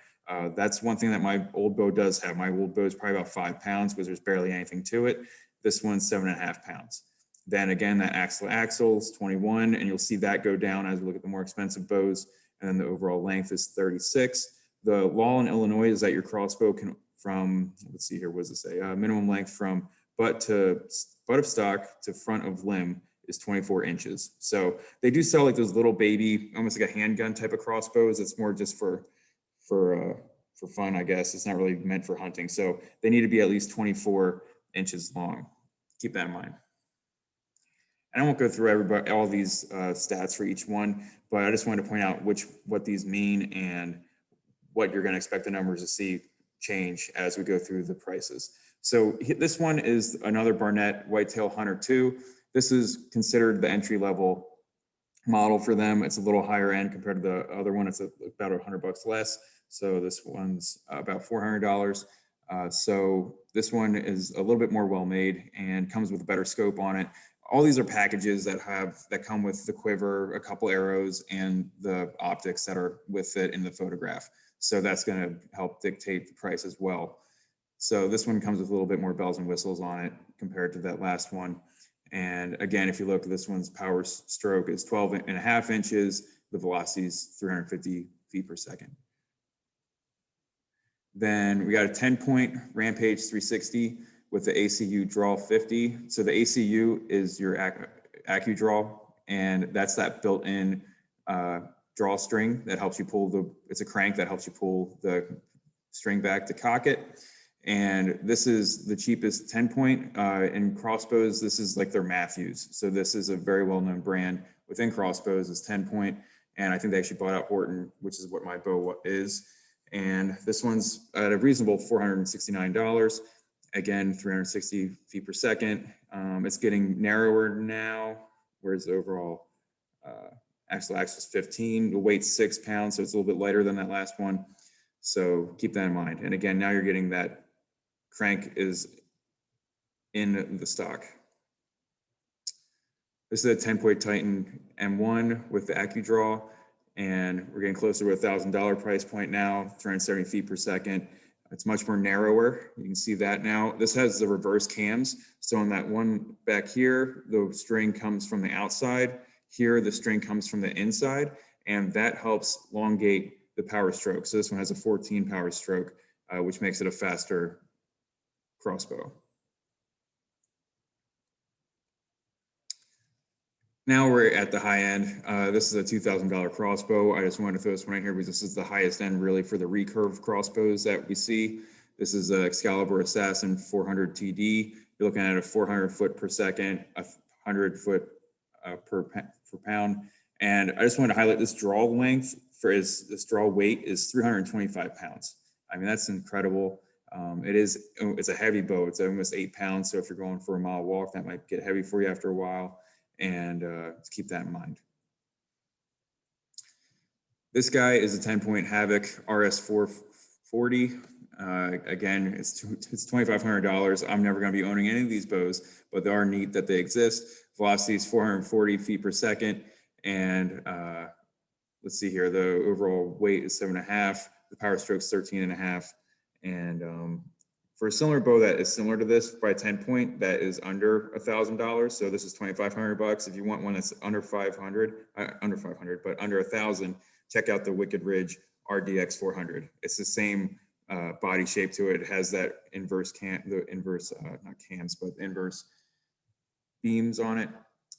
That's one thing that my old bow does have. My old bow is probably about 5 pounds because there's barely anything to it. This one's 7.5 pounds. Then again, that axle is 21, and you'll see that go down as we look at the more expensive bows. And then the overall length is 36. The law in Illinois is that your crossbow can, from, let's see here, what does it say? Minimum length from butt of stock to front of limb is 24 inches. So they do sell like those little baby, almost like a handgun type of crossbows. It's more just for fun, I guess. It's not really meant for hunting. So they need to be at least 24 inches long. Keep that in mind. And I won't go through all these stats for each one, but I just wanted to point out what these mean and what you're going to expect the numbers to see change as we go through the prices. So this one is another Barnett Whitetail Hunter 2. This is considered the entry level model for them. It's a little higher end compared to the other one. It's about $100 less. So this one's about $400. So this one is a little bit more well made and comes with a better scope on it. All these are packages that come with the quiver, a couple arrows, and the optics that are with it in the photograph. So that's going to help dictate the price as well. So this one comes with a little bit more bells and whistles on it compared to that last one. And again, if you look, this one's power stroke is 12.5 inches. The velocity is 350 feet per second. Then we got a 10-point Rampage 360 with the ACU Draw 50. So the ACU is your AccuDraw, and that's that built-in drawstring that helps you pull it's a crank that helps you pull the string back to cock it. And this is the cheapest 10-point in crossbows. This is like their Matthews. So this is a very well-known brand within crossbows, is 10-point. And I think they actually bought out Horton, which is what my bow is. And this one's at a reasonable $469. Again, 360 feet per second. It's getting narrower now. Whereas the overall axle is 15. The weight's 6 pounds, so it's a little bit lighter than that last one. So keep that in mind. And again, now you're getting that crank is in the stock. This is a 10-point Titan M1 with the AccuDraw, and we're getting closer to $1,000 price point now, 370 feet per second. It's much more narrower. You can see that now. This has the reverse cams. So on that one back here, the string comes from the outside. Here, the string comes from the inside, and that helps elongate the power stroke. So this one has a 14 power stroke, which makes it a faster crossbow. Now we're at the high end. This is a $2,000 crossbow. I just wanted to throw this one in here because this is the highest end really for the recurve crossbows that we see. This is an Excalibur Assassin 400 TD. You're looking at a 400 foot per second, 100 foot per pound. And I just wanted to highlight this draw length this draw weight is 325 pounds. I mean, that's incredible. It's a heavy bow. It's almost 8 pounds. So if you're going for a mile walk, that might get heavy for you after a while. And keep that in mind. This guy is a 10-point Havoc RS440. Again, it's $2,500. I'm never going to be owning any of these bows, but they are neat that they exist. Velocity is 440 feet per second. And let's see here, the overall weight is 7.5. The power stroke is 13.5. And for a similar bow that is similar to this, by 10-point, that is under $1,000. So this is $2,500. If you want one that's under 500, but under 1,000, check out the Wicked Ridge RDX 400. It's the same body shape to it. It has that inverse beams on it.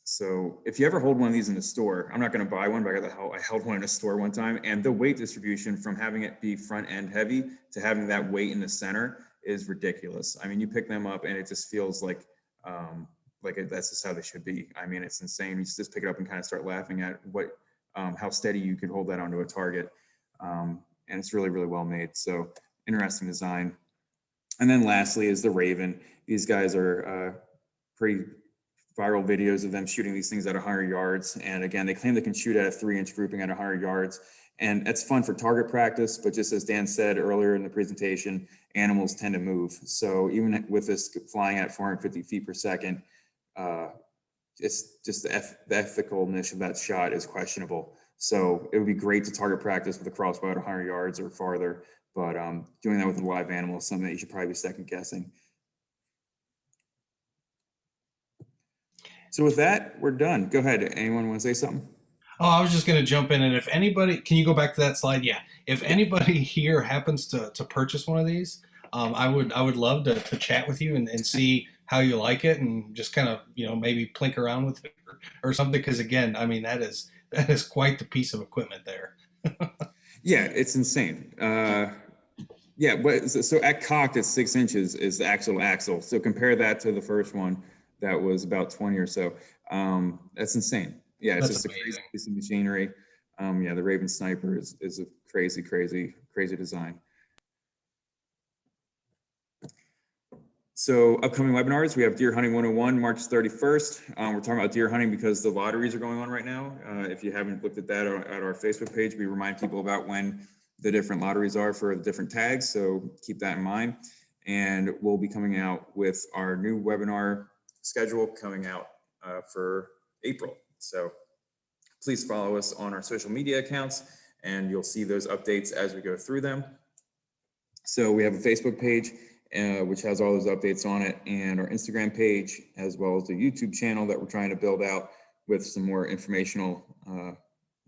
So if you ever hold one of these in the store, I'm not going to buy one, but I held one in a store one time, and the weight distribution from having it be front end heavy to having that weight in the center is ridiculous. I mean, you pick them up and it just feels like that's just how they should be. I mean, it's insane. You just pick it up and kind of start laughing at how steady you could hold that onto a target. And it's really, really well made. So interesting design. And then lastly is the Raven. These guys are pretty viral videos of them shooting these things at 100 yards. And again, they claim they can shoot at a 3-inch grouping at 100 yards. And it's fun for target practice, but just as Dan said earlier in the presentation, animals tend to move. So even with this flying at 450 feet per second, it's just the ethicalness of that shot is questionable. So it would be great to target practice with a crossbow at 100 yards or farther, but doing that with a live animal is something that you should probably be second guessing. So with that, we're done. Go ahead. Anyone want to say something? Oh, I was just going to jump in, and if anybody, can you go back to that slide? Yeah. If anybody here happens to purchase one of these, I would love to chat with you and see how you like it, and just kind of, maybe plink around with it or something. Because again, I mean, that is quite the piece of equipment there. Yeah, it's insane. Yeah, but so at cocked at 6 inches is the actual axle. So compare that to the first one that was about 20 or so. That's insane. Yeah, it's just amazing. A crazy piece of machinery. Yeah, the Raven Sniper is a crazy, crazy, crazy design. So upcoming webinars, we have Deer Hunting 101, March 31st. We're talking about deer hunting because the lotteries are going on right now. If you haven't looked at that at our Facebook page, we remind people about when the different lotteries are for the different tags. So keep that in mind. And we'll be coming out with our new webinar schedule coming out for April. So please follow us on our social media accounts and you'll see those updates as we go through them. So we have a Facebook page which has all those updates on it, and our Instagram page, as well as the YouTube channel that we're trying to build out with some more informational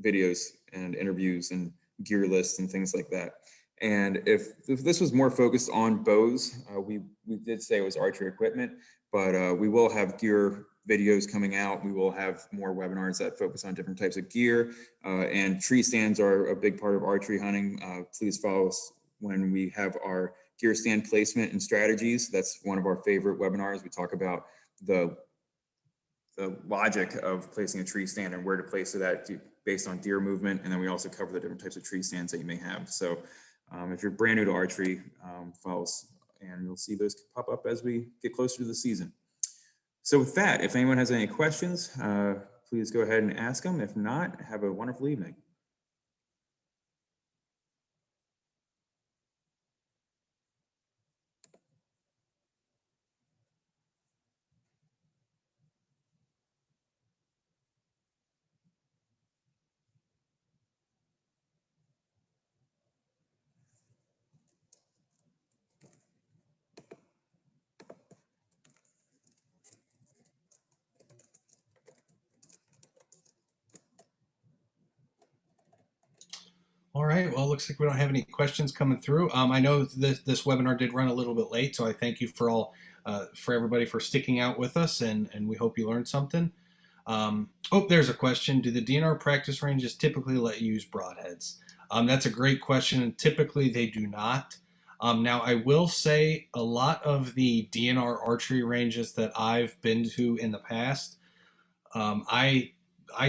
videos and interviews and gear lists and things like that. And if this was more focused on bows, we did say it was archery equipment, but we will have gear videos coming out. We will have more webinars that focus on different types of gear, and tree stands are a big part of archery hunting. Please follow us when we have our gear stand placement and strategies. That's one of our favorite webinars. We talk about the logic of placing a tree stand and where to place it at based on deer movement. And then we also cover the different types of tree stands that you may have. So if you're brand new to archery, follow us and you'll see those pop up as we get closer to the season. So with that, if anyone has any questions, please go ahead and ask them. If not, have a wonderful evening. All right. Well, it looks like we don't have any questions coming through. I know this webinar did run a little bit late, so I thank you for everybody for sticking out with us, and we hope you learned something. Oh, there's a question. Do the DNR practice ranges typically let you use broadheads? That's a great question, and typically they do not. Now, I will say a lot of the DNR archery ranges that I've been to in the past, I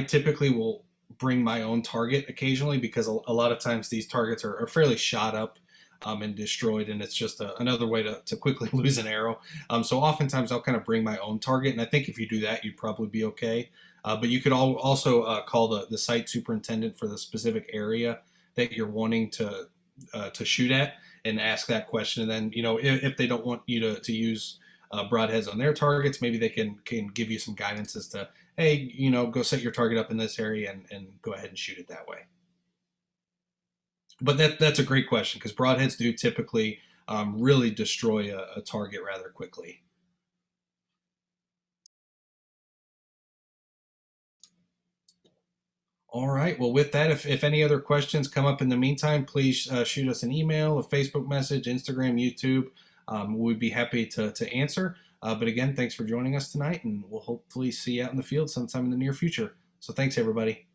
typically will bring my own target occasionally, because a lot of times these targets are fairly shot up and destroyed, and it's just another way to quickly lose an arrow. So oftentimes I'll kind of bring my own target, and I think if you do that, you'd probably be okay. But you could also call the site superintendent for the specific area that you're wanting to shoot at and ask that question. And then, if they don't want you to use broadheads on their targets, maybe they can give you some guidance as to, hey, go set your target up in this area and go ahead and shoot it that way. But that's a great question, because broadheads do typically really destroy a target rather quickly. All right. Well, with that, if any other questions come up in the meantime, please shoot us an email, a Facebook message, Instagram, YouTube. We'd be happy to answer. But again, thanks for joining us tonight, and we'll hopefully see you out in the field sometime in the near future. So thanks, everybody.